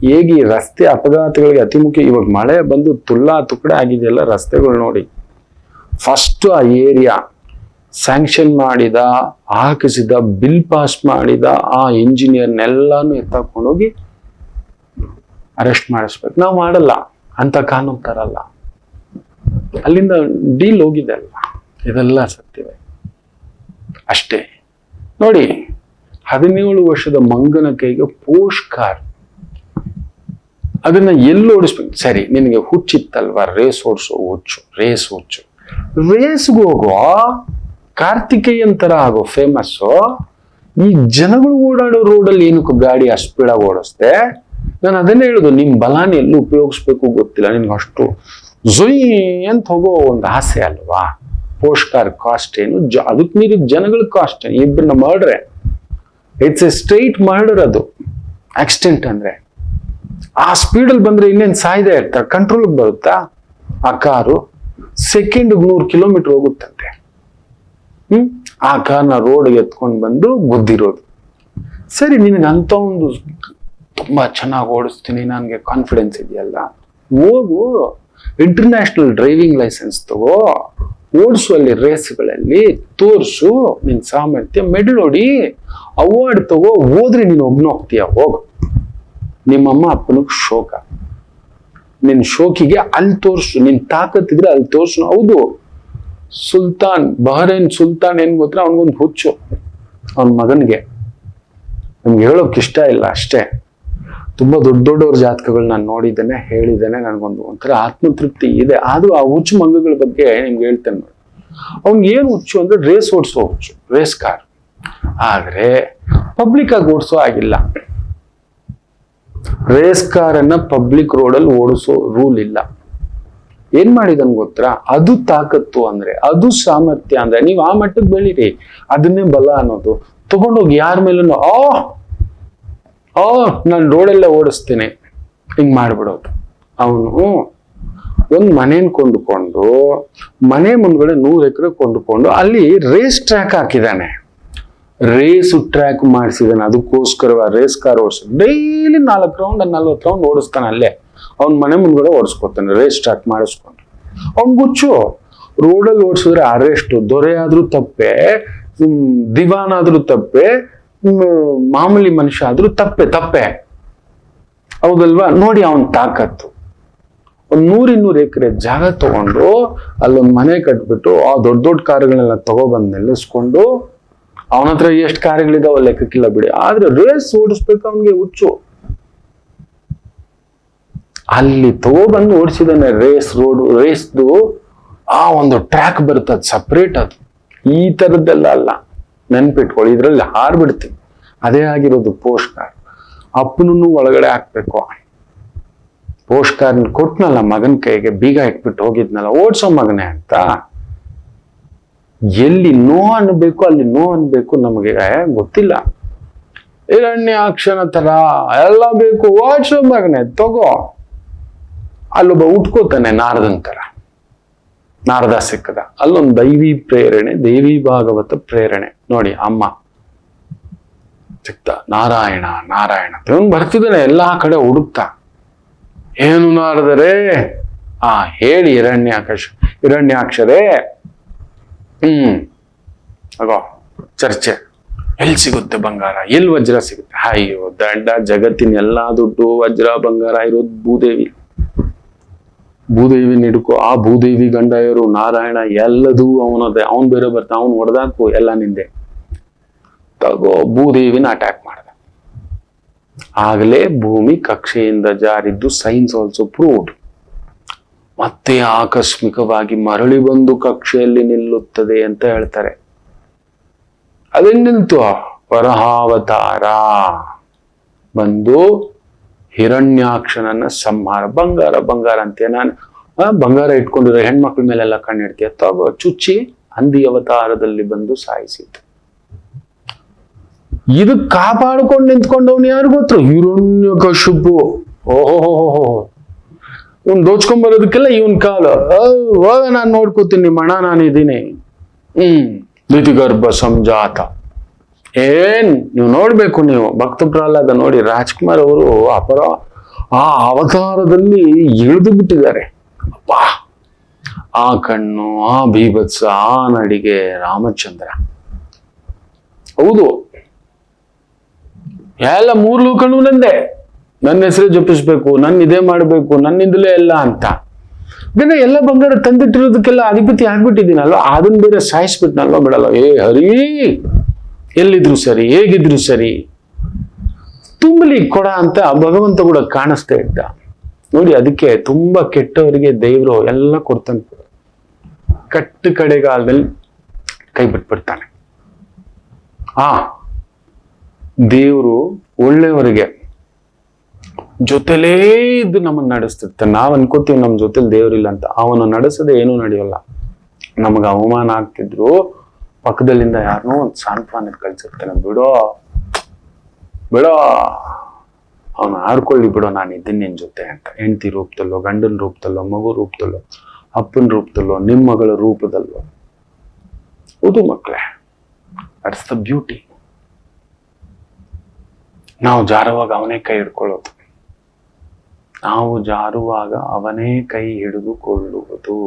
ಹೇಗೆ ರಸ್ತೆ ಅಪಘಾತಗಳಿಗೆ ಅತಿ ಮುಖ್ಯ. ಇವಾಗ ಮಳೆ ಬಂದು ತುಲ್ಲಾ ತುಕಡೆ ಆಗಿದೆಯಲ್ಲ ರಸ್ತೆಗಳು ನೋಡಿ. ಫಸ್ಟ್ ಆ ಏರಿಯಾ ಸ್ಯಾಂಕ್ಷನ್ ಮಾಡಿದ, ಹಾಕಿಸಿದ, ಬಿಲ್ ಪಾಸ್ ಮಾಡಿದ ಆ ಇಂಜಿನಿಯರ್ನೆಲ್ಲಾನು ಎತ್ತಾಕೊಂಡೋಗಿ ಅರೆಸ್ಟ್ ಮಾಡಿಸ್ಬೇಕು. ನಾವು ಮಾಡಲ್ಲ, ಅಂತ ಕಾನೂನು ತರಲ್ಲ. ಅಲ್ಲಿಂದ ಡೀಲ್ ಹೋಗಿದೆ ಅಲ್ಲ. ಇದೆಲ್ಲ ಸತ್ಯವೇ ಅಷ್ಟೇ. ನೋಡಿ, 17 ವರ್ಷದ ಮಂಗನ ಕೈಗೆ ಪೋಸ್ಟ್ ಕಾರ್. ಅದನ್ನ ಎಲ್ಲಿ ಓಡಿಸ್ಬೇಕು? ಸರಿ, ನಿನಗೆ ಹುಚ್ಚಿತ್ತಲ್ವಾ ರೇಸ್ ಓಡಿಸೋ ಹುಚ್ಚು, ರೇಸ್ಗೆ ಹೋಗೋ, ಕಾರ್ತಿಕೇಯನ್ ತರ ಆಗೋ ಫೇಮಸ್ಸು. ಈ ಜನಗಳು ಓಡಾಡೋ ರೋಡಲ್ಲಿ ಏನಕ್ಕೂ ಗಾಡಿ ಅಷ್ಟು ಸ್ಪೀಡಾಗಿ ಓಡಿಸ್ದೆ? ನಾನು ಅದನ್ನೇ ಹೇಳುದು, ನಿಮ್ ಬಲಾನಿ ಎಲ್ಲಿ ಉಪಯೋಗಿಸ್ಬೇಕು ಗೊತ್ತಿಲ್ಲ. ನಿನ್ಗೆ ಅಷ್ಟು ಜೊಯ್ ಅಂತ ಹೋಗೋ ಒಂದು ಆಸೆ ಅಲ್ವಾ? ಪೋಸ್ಟ್ ಕಾರ್ ಕಾಸ್ಟ್ ಏನು? ಅದಕ್ಕೆ ಮೀರಿದ ಜನಗಳ ಕಾಸ್ಟ್ ಏನು? ಇಬ್ಬರನ್ನ ಮರ್ಡ್ರೆ. ಇಟ್ಸ್ ಎ ಸ್ಟ್ರೈಟ್ ಮರ್ಡರ್ ಅದು. ಆಕ್ಸಿಡೆಂಟ್ ಅಂದ್ರೆ ಆ ಸ್ಪೀಡಲ್ಲಿ ಬಂದ್ರೆ ಇನ್ನೇನು ಸಾಯ್ದೆ ಇರ್ತಾರೆ. ಕಂಟ್ರೋಲ್ಗೆ ಬರುತ್ತಾ ಆ ಕಾರು? Second 100 kilometre ಹೋಗುತ್ತಂತೆ. ಆ ಕಾರ್ನ ರೋಡ್ಗೆ ಎತ್ಕೊಂಡು ಬಂದು ಗುದ್ದಿರೋದು. ಸರಿ, ನಿನಗೆ ಅಂತ ಒಂದು ತುಂಬಾ ಚೆನ್ನಾಗಿ ಓಡಿಸ್ತೀನಿ, ನನಗೆ ಕಾನ್ಫಿಡೆನ್ಸ್ ಇದೆಯಲ್ಲ, ಹೋಗು ಇಂಟರ್ನ್ಯಾಷನಲ್ ಡ್ರೈವಿಂಗ್ ಲೈಸೆನ್ಸ್ ತಗೋ, ಓಡಿಸುವಲ್ಲಿ ರೇಸ್ಗಳಲ್ಲಿ ತೋರಿಸು ನಿನ್ ಸಾಮರ್ಥ್ಯ, ಮೆಡಲ್ ಹೊಡಿ. ಅವಾರ್ಡ್ ತಗೋ, ಹೋದ್ರೆ ನೀನು ಒಬ್ನ ಹೋಗ್ತೀಯ, ಹೋಗು. ನಿಮ್ಮಮ್ಮ ಅಪ್ಪನಿಗೆ ಶೋಕ, ನಿನ್ ಶೋಕಿಗೆ ಅಲ್ಲಿ ತೋರ್ಸು, ನಿನ್ ತಾಕತ್ತಿದ್ರೆ ಅಲ್ಲಿ ತೋರ್ಸು. ಹೌದು, ಸುಲ್ತಾನ್, ಬಹರೇನ್ ಸುಲ್ತಾನ್ ಏನ್ ಗೊತ್ತಾ, ಅವನಿಗೊಂದು ಹುಚ್ಚು ಅವನ ಮಗನ್ಗೆ. ನಮ್ಗೆ ಹೇಳೋಕ್ ಇಷ್ಟ ಇಲ್ಲ ಅಷ್ಟೇ. ತುಂಬಾ ದೊಡ್ಡವ್ರ ಜಾತಕಗಳು ನಾನು ನೋಡಿದ್ದೇನೆ, ಹೇಳಿದ್ದೇನೆ. ನನಗೊಂದು ಒಂಥರ ಆತ್ಮತೃಪ್ತಿ ಇದೆ. ಆದ್ರೂ ಆ ಹುಚ್ಚು ಮಗಗಳ ಬಗ್ಗೆ ನಿಮ್ಗೆ ಹೇಳ್ತೇನೆ ನೋಡಿ. ಅವ್ನಿಗೆ ಏನ್ ಹುಚ್ಚು ಅಂದ್ರೆ ರೇಸ್ ಓಡಿಸೋ ಹುಚ್ಚು, ರೇಸ್ ಕಾರ್. ಆದ್ರೆ ಪಬ್ಲಿಕ್ ಆಗಿ ಓಡಿಸೋ ಆಗಿಲ್ಲ. ರೇಸ್ ಕಾರನ್ನ ಪಬ್ಲಿಕ್ ರೋಡಲ್ಲಿ ಓಡಿಸೋ ರೂಲ್ ಇಲ್ಲ. ಏನ್ ಮಾಡಿದನ್ ಗೊತ್ತಾ, ಅದು ತಾಕತ್ತು ಅಂದ್ರೆ, ಅದು ಸಾಮರ್ಥ್ಯ ಅಂದ್ರೆ. ನೀವು ಆ ಮಟ್ಟಕ್ಕೆ ಬೆಳೀರಿ, ಅದನ್ನೇ ಬಲ ಅನ್ನೋದು. ತಗೊಂಡೋಗಿ ಯಾರ ಮೇಲೂ ನಾನು ರೋಡಲ್ಲೇ ಓಡಿಸ್ತೀನಿ ಹಿಂಗ್ ಮಾಡ್ಬಿಡೋದು. ಅವನು ಒಂದ್ ಮನೇನ್ ಕೊಂಡುಕೊಂಡು, ಮನೆ ಮುಂದ್ಗಡೆ 100 ಎಕರೆ ಕೊಂಡುಕೊಂಡು ಅಲ್ಲಿ ರೇಸ್ ಟ್ರ್ಯಾಕ್ ಹಾಕಿದಾನೆ, ರೇಸ್ ಟ್ರ್ಯಾಕ್ ಮಾಡಿಸಿದಾನೆ. ಅದಕ್ಕೋಸ್ಕರ ರೇಸ್ ಕಾರ್ ಓಡಿಸ್ ಡೈಲಿ 4 ರೌಂಡ್ 40 ರೌಂಡ್ ಓಡಿಸ್ತಾನೆ ಅಲ್ಲೇ. ಅವ್ನ ಮನೆ ಮುಂದ್ಗಡೆ ಓಡಿಸ್ಕೊತಾನೆ, ರೇಸ್ ಟ್ರ್ಯಾಕ್ ಮಾಡಿಸ್ಕೊಂಡು. ಅವ್ನ್ ಗುಚ್ಚು ರೋಡಲ್ಲಿ ಓಡಿಸಿದ್ರೆ ಅರೆಸ್ಟ್, ದೊರೆ ಆದ್ರೂ ತಪ್ಪೆ, ದಿವಾನ್ ಆದ್ರೂ ತಪ್ಪೆ, ಮಾಮೂಲಿ ಮನುಷ್ಯ ಆದ್ರೂ ತಪ್ಪೆ. ಹೌದಲ್ವಾ? ನೋಡಿ ಅವನ್ ತಾಕತ್ತು. ಒಂದ್ 100-200 ಎಕರೆ ಜಾಗ ತಗೊಂಡು ಅಲ್ಲೊಂದ್ ಮನೆ ಕಟ್ಬಿಟ್ಟು ಆ ದೊಡ್ಡ ಕಾರುಗಳನ್ನೆಲ್ಲ ತಗೊಬಂದ್ ನಿಲ್ಲಿಸ್ಕೊಂಡು, ಅವನ ಹತ್ರ ಎಷ್ಟು ಕಾರ್ಯಗಳಿದಾವ ಲೆಕ್ಕಕ್ಕಿಲ್ಲ ಬಿಡಿ. ಆದ್ರೆ ರೇಸ್ ಓಡಿಸ್ಬೇಕು ಅವನ್ಗೆ ಹುಚ್ಚು. ಅಲ್ಲಿ ತಗೊಬಂದು ಓಡಿಸಿದಾನೆ ರೇಸ್ದು ಆ ಒಂದು ಟ್ರ್ಯಾಕ್ ಬರ್ತದ ಸಪ್ರೇಟ್. ಅದು ಈ ತರದ್ದೆಲ್ಲ ಅಲ್ಲ, ನೆನ್ಪಿಟ್ಕೊಳ್ಳಿ. ಇದ್ರಲ್ಲಿ ಹಾರ್ಬಿಡ್ತೀವಿ. ಅದೇ ಆಗಿರೋದು ಪೋಸ್ಟ್ ಕಾರ್. ಅಪ್ಪನನ್ನು ಒಳಗಡೆ ಹಾಕ್ಬೇಕು. ಪೋಸ್ಟ್ ಕಾರ್ ಕೊಟ್ನಲ್ಲ ಮಗನ ಕೈಗೆ, ಬೀಗ ಇಟ್ಬಿಟ್ಟು ಹೋಗಿದ್ನಲ್ಲ, ಓಡ್ಸೋ ಮಗನೇ ಅಂತ. ಎಲ್ಲಿ ನೋ ಅನ್ಬೇಕು ಅಲ್ಲಿ ನೋ ಅನ್ಬೇಕು ನಮಗೆ ಗೊತ್ತಿಲ್ಲ. ಹಿರಣ್ಯಾಕ್ಷನ ತರ ಎಲ್ಲ ಬೇಕು, ಓಡ್ಸೋ ಮಗನೇ ತಗೋ. ಅಲ್ಲೊಬ್ಬ ಉಟ್ಕೋತಾನೆ ನಾರದನ್ ತರ, ನಾರದ ಸಿಕ್ಕದ. ಅಲ್ಲೊಂದು ದೈವಿ ಪ್ರೇರಣೆ, ದೇವಿ ಭಾಗವತ ಪ್ರೇರಣೆ ನೋಡಿ. ಅಮ್ಮ ಸಿಕ್ತ, ನಾರಾಯಣ ಇವನ್ ಬರ್ತಿದ್ದಾನೆ ಎಲ್ಲಾ ಕಡೆ ಹುಡುಕ್ತಾ. ಏನು ನಾರದರೆ? ಹೇಳಿ ಹಿರಣ್ಯಾಕ್ಷರೇ. ಅಗೋ ಚರ್ಚೆ. ಎಲ್ಲಿ ಸಿಗುತ್ತೆ ಬಂಗಾರ, ಎಲ್ಲಿ ವಜ್ರ ಸಿಗುತ್ತೆ? ಅಯ್ಯೋ ದಂಡ, ಜಗತ್ತಿನ ಎಲ್ಲಾ ದುಡ್ಡು ವಜ್ರ ಬಂಗಾರ ಇರೋದು ಭೂದೇವಿ ಹಿಡ್ಕೊ. ಆ ಭೂದೇವಿ ಗಂಡ ಇವರು ನಾರಾಯಣ, ಎಲ್ಲದೂ ಅವನದೇ. ಅವನ್ ಬೇರೆ ಬರ್ತಾ, ಅವನ್ ಹೊಡೆದಾಕು ಎಲ್ಲ ನಿಂದೆ. ತಗೋ, ಭೂದೇವಿನ ಅಟ್ಯಾಕ್ ಮಾಡ್ದ. ಆಗಲೇ ಭೂಮಿ ಕಕ್ಷೆಯಿಂದ ಜಾರಿದ್ದು ಸೈನ್ಸ್ ಆಲ್ಸೋ ಪ್ರೂವ್ಡ್. ಮತ್ತೆ ಆಕಸ್ಮಿಕವಾಗಿ ಮರಳಿ ಬಂದು ಕಕ್ಷೆಯಲ್ಲಿ ನಿಲ್ಲುತ್ತದೆ ಅಂತ ಹೇಳ್ತಾರೆ. ಅದೇನ್ ನಿಲ್ತು? ವರಹಾವತಾರ ಬಂದು ಹಿರಣ್ಯಾಕ್ಷನನ್ನ ಸಂಹಾರ. ಬಂಗಾರ ಅಂತೀಯ, ನಾನು ಬಂಗಾರ ಇಟ್ಕೊಂಡಿರೋ ಹೆಣ್ಮಕ್ಳ ಮೇಲೆಲ್ಲ ಕಣ್ಣಿಡ್ತೀಯ, ತಗೋ ಚುಚ್ಚಿ ಹಂದಿ ಅವತಾರದಲ್ಲಿ ಬಂದು ಸಾಯಿಸಿತ್ತು. ಇದು ಕಾಪಾಡ್ಕೊಂಡು ನಿಂತ್ಕೊಂಡವ್ನು ಯಾರು ಗೊತ್ತು? ಹಿರಣ್ಯಕಶಿಪು. ಓಹೋ, ಇವ್ನ್ ದೋಚ್ಕೊಂಡ್ಬರೋದಕ್ಕೆಲ್ಲ ಇವನ್ ಕಾಲು. ಹೋಗ, ನಾನ್ ನೋಡ್ಕೋತೀನಿ, ನಿಮ್ಮ ಅಣ್ಣ ನಾನಿದ್ದೀನಿ. ದಿತಿಗರ್ಭ ಸಂಜಾತ. ನೀವು ನೋಡ್ಬೇಕು, ನೀವು ಭಕ್ತ ಪ್ರಹ್ಲಾದ ನೋಡಿ. ರಾಜ್ಕುಮಾರ್ ಅವರು ಆ ಅವತಾರದಲ್ಲಿ ಇಳಿದು ಬಿಟ್ಟಿದ್ದಾರೆ. ಅಪ್ಪ, ಆ ಕಣ್ಣು, ಆ ಬೀಭತ್ಸ, ಆ ನಡಿಗೆ, ರಾಮಚಂದ್ರ. ಹೌದು, ಎಲ್ಲ 3 ಲೋಕನೂ ನಂದೇ, ನನ್ನ ಹೆಸರೇ ಜಪಿಸ್ಬೇಕು, ನನ್ನ ಇದೇ ಮಾಡ್ಬೇಕು, ನನ್ನಿಂದಲೇ ಎಲ್ಲ ಅಂತ. ಇದನ್ನ ಎಲ್ಲ ಬಂಗಾರ ತಂದಿಟ್ಟಿರೋದಕ್ಕೆಲ್ಲ ಅಧಿಪತಿ ಆಗ್ಬಿಟ್ಟಿದ್ದೀನಲ್ವ, ಅದನ್ನ ಬೇರೆ ಸಾಯಿಸ್ಬಿಟ್ನಲ್ವ, ಬಿಡಲ್ಲ. ಹರಿ, ಎಲ್ಲಿದ್ರು ಸರಿ, ಹೇಗಿದ್ರು ಸರಿ, ತುಂಬಲಿ ಕೊಡ ಅಂತ ಭಗವಂತ ಕೂಡ ಕಾಣಿಸ್ತಾ ಇದ್ದ ನೋಡಿ. ಅದಕ್ಕೆ ತುಂಬಾ ಕೆಟ್ಟವರಿಗೆ ದೇವರು ಎಲ್ಲ ಕೊಡ್ತಾನೆ, ಕಟ್ಟು ಕಡೆಗಾಲದಲ್ಲಿ ಕೈ ಬಿಟ್ಬಿಡ್ತಾನೆ. ದೇವರು ಒಳ್ಳೆಯವರಿಗೆ ಜೊತೆಲೇ ಇದ್ದು ನಮ್ಮನ್ನ ನಡೆಸ್ತಿರ್ತಾನೆ. ನಾವ್ ಅನ್ಕೋತೀವಿ ನಮ್ ಜೊತೆಲಿ ದೇವ್ರಿಲ್ಲ ಅಂತ. ಅವನು ನಡೆಸದೆ ಏನೂ ನಡೆಯೋಲ್ಲ. ನಮಗ ಅವಮಾನ ಆಗ್ತಿದ್ರು ಪಕ್ಕದಲ್ಲಿಂದ ಯಾರನ್ನೋ ಒಂದು ಸಾಂತ್ವನ ಕಳ್ಸಿರ್ತಾನೆ. ಬಿಡೋ ಅವನು ಆಡ್ಕೊಳ್ಳಿ ಬಿಡೋ, ನಾನು ಇದ್ದೀನಿ ನಿನ್ ಜೊತೆ ಅಂತ. ಹೆಂಡತಿ ರೂಪದಲ್ಲೋ, ಗಂಡನ ರೂಪದಲ್ಲೋ, ಮಗು ರೂಪದಲ್ಲೋ, ಅಪ್ಪನ ರೂಪದಲ್ಲೋ, ನಿಮ್ಮ ಮಗಳ ರೂಪದಲ್ಲೋ. ಹೌದು ಮಕ್ಕಳೇ, ದಟ್ಸ್ ದ ಬ್ಯೂಟಿ. ನಾವು ಜಾರುವಾಗ ಅವನೇ ಕೈ ಹಿಡ್ಕೊಳ್ಳೋದು, ನಾವು ಜಾರುವಾಗ ಅವನೇ ಕೈ ಹಿಡಿದುಕೊಳ್ಳುವುದು.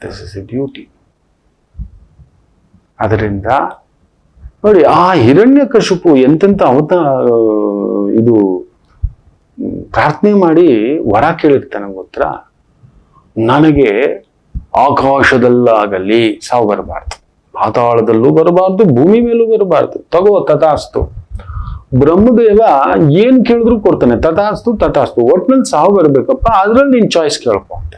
This is a beauty. ಅದರಿಂದ ನೋಡಿ ಆ ಹಿರಣ್ಯಕಶಿಪು ಎಂತೆಂತ ಇದು ಪ್ರಾರ್ಥನೆ ಮಾಡಿ ವರ ಕೇಳಿರ್ತಾನೆ ಗೊತ್ತಾ, ನನಗೆ ಆಕಾಶದಲ್ಲಾಗಲಿ ಸಾವು ಬರಬಾರ್ದು, ಪಾತಾಳದಲ್ಲೂ ಬರಬಾರ್ದು, ಭೂಮಿ ಮೇಲೂ ಬರಬಾರ್ದು, ತಗೋ ತಥಾಸ್ತು. ಬ್ರಹ್ಮದೇವ ಏನ್ ಕೇಳಿದ್ರು ಕೊಡ್ತಾನೆ, ತಥಾಸ್ತು ತಥಾಸ್ತು, ಒಟ್ನಲ್ಲಿ ಸಾವು ಬರ್ಬೇಕಪ್ಪ, ಅದ್ರಲ್ಲಿ ನೀನ್ ಚಾಯ್ಸ್ ಕೇಳ್ಕೊ ಅಂತ.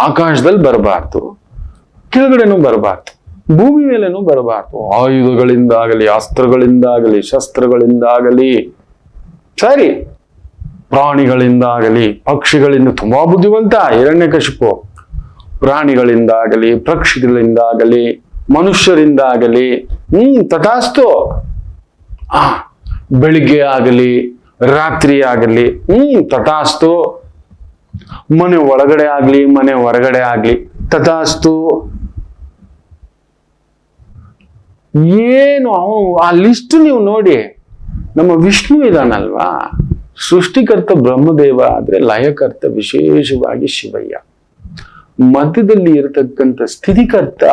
ಆಕಾಶದಲ್ಲಿ ಬರಬಾರ್ದು, ಕೆಳಗಡೆನೂ ಬರಬಾರ್ದು, ಭೂಮಿ ಮೇಲೇನೂ ಬರಬಾರ್ದು, ಆಯುಧಗಳಿಂದಾಗಲಿ, ಅಸ್ತ್ರಗಳಿಂದಾಗಲಿ, ಶಸ್ತ್ರಗಳಿಂದಾಗಲಿ, ಸರಿ, ಪ್ರಾಣಿಗಳಿಂದಾಗಲಿ, ಪಕ್ಷಿಗಳಿಂದ, ತುಂಬಾ ಬುದ್ಧಿವಂತ ಹಿರಣ್ಯಕಶಿಪು, ಪ್ರಾಣಿಗಳಿಂದಾಗಲಿ, ಪಕ್ಷಿಗಳಿಂದಾಗಲಿ, ಮನುಷ್ಯರಿಂದಾಗಲಿ, ತಥಾಸ್ತು. ಬೆಳಿಗ್ಗೆ ಆಗಲಿ, ರಾತ್ರಿ ಆಗಲಿ, ತಥಾಸ್ತು. ಮನೆ ಒಳಗಡೆ ಆಗ್ಲಿ, ಮನೆ ಹೊರಗಡೆ ಆಗ್ಲಿ, ತಥಾಸ್ತು. ಏನು ಆ ಲಿಸ್ಟ್ ನೀವು ನೋಡಿ. ನಮ್ಮ ವಿಷ್ಣು ಇದಾನಲ್ವಾ, ಸೃಷ್ಟಿಕರ್ತ ಬ್ರಹ್ಮದೇವ ಆದ್ರೆ ಲಯಕರ್ತ ವಿಶೇಷವಾಗಿ ಶಿವಯ್ಯ. ಮಧ್ಯದಲ್ಲಿ ಇರತಕ್ಕಂಥ ಸ್ಥಿತಿಕರ್ತ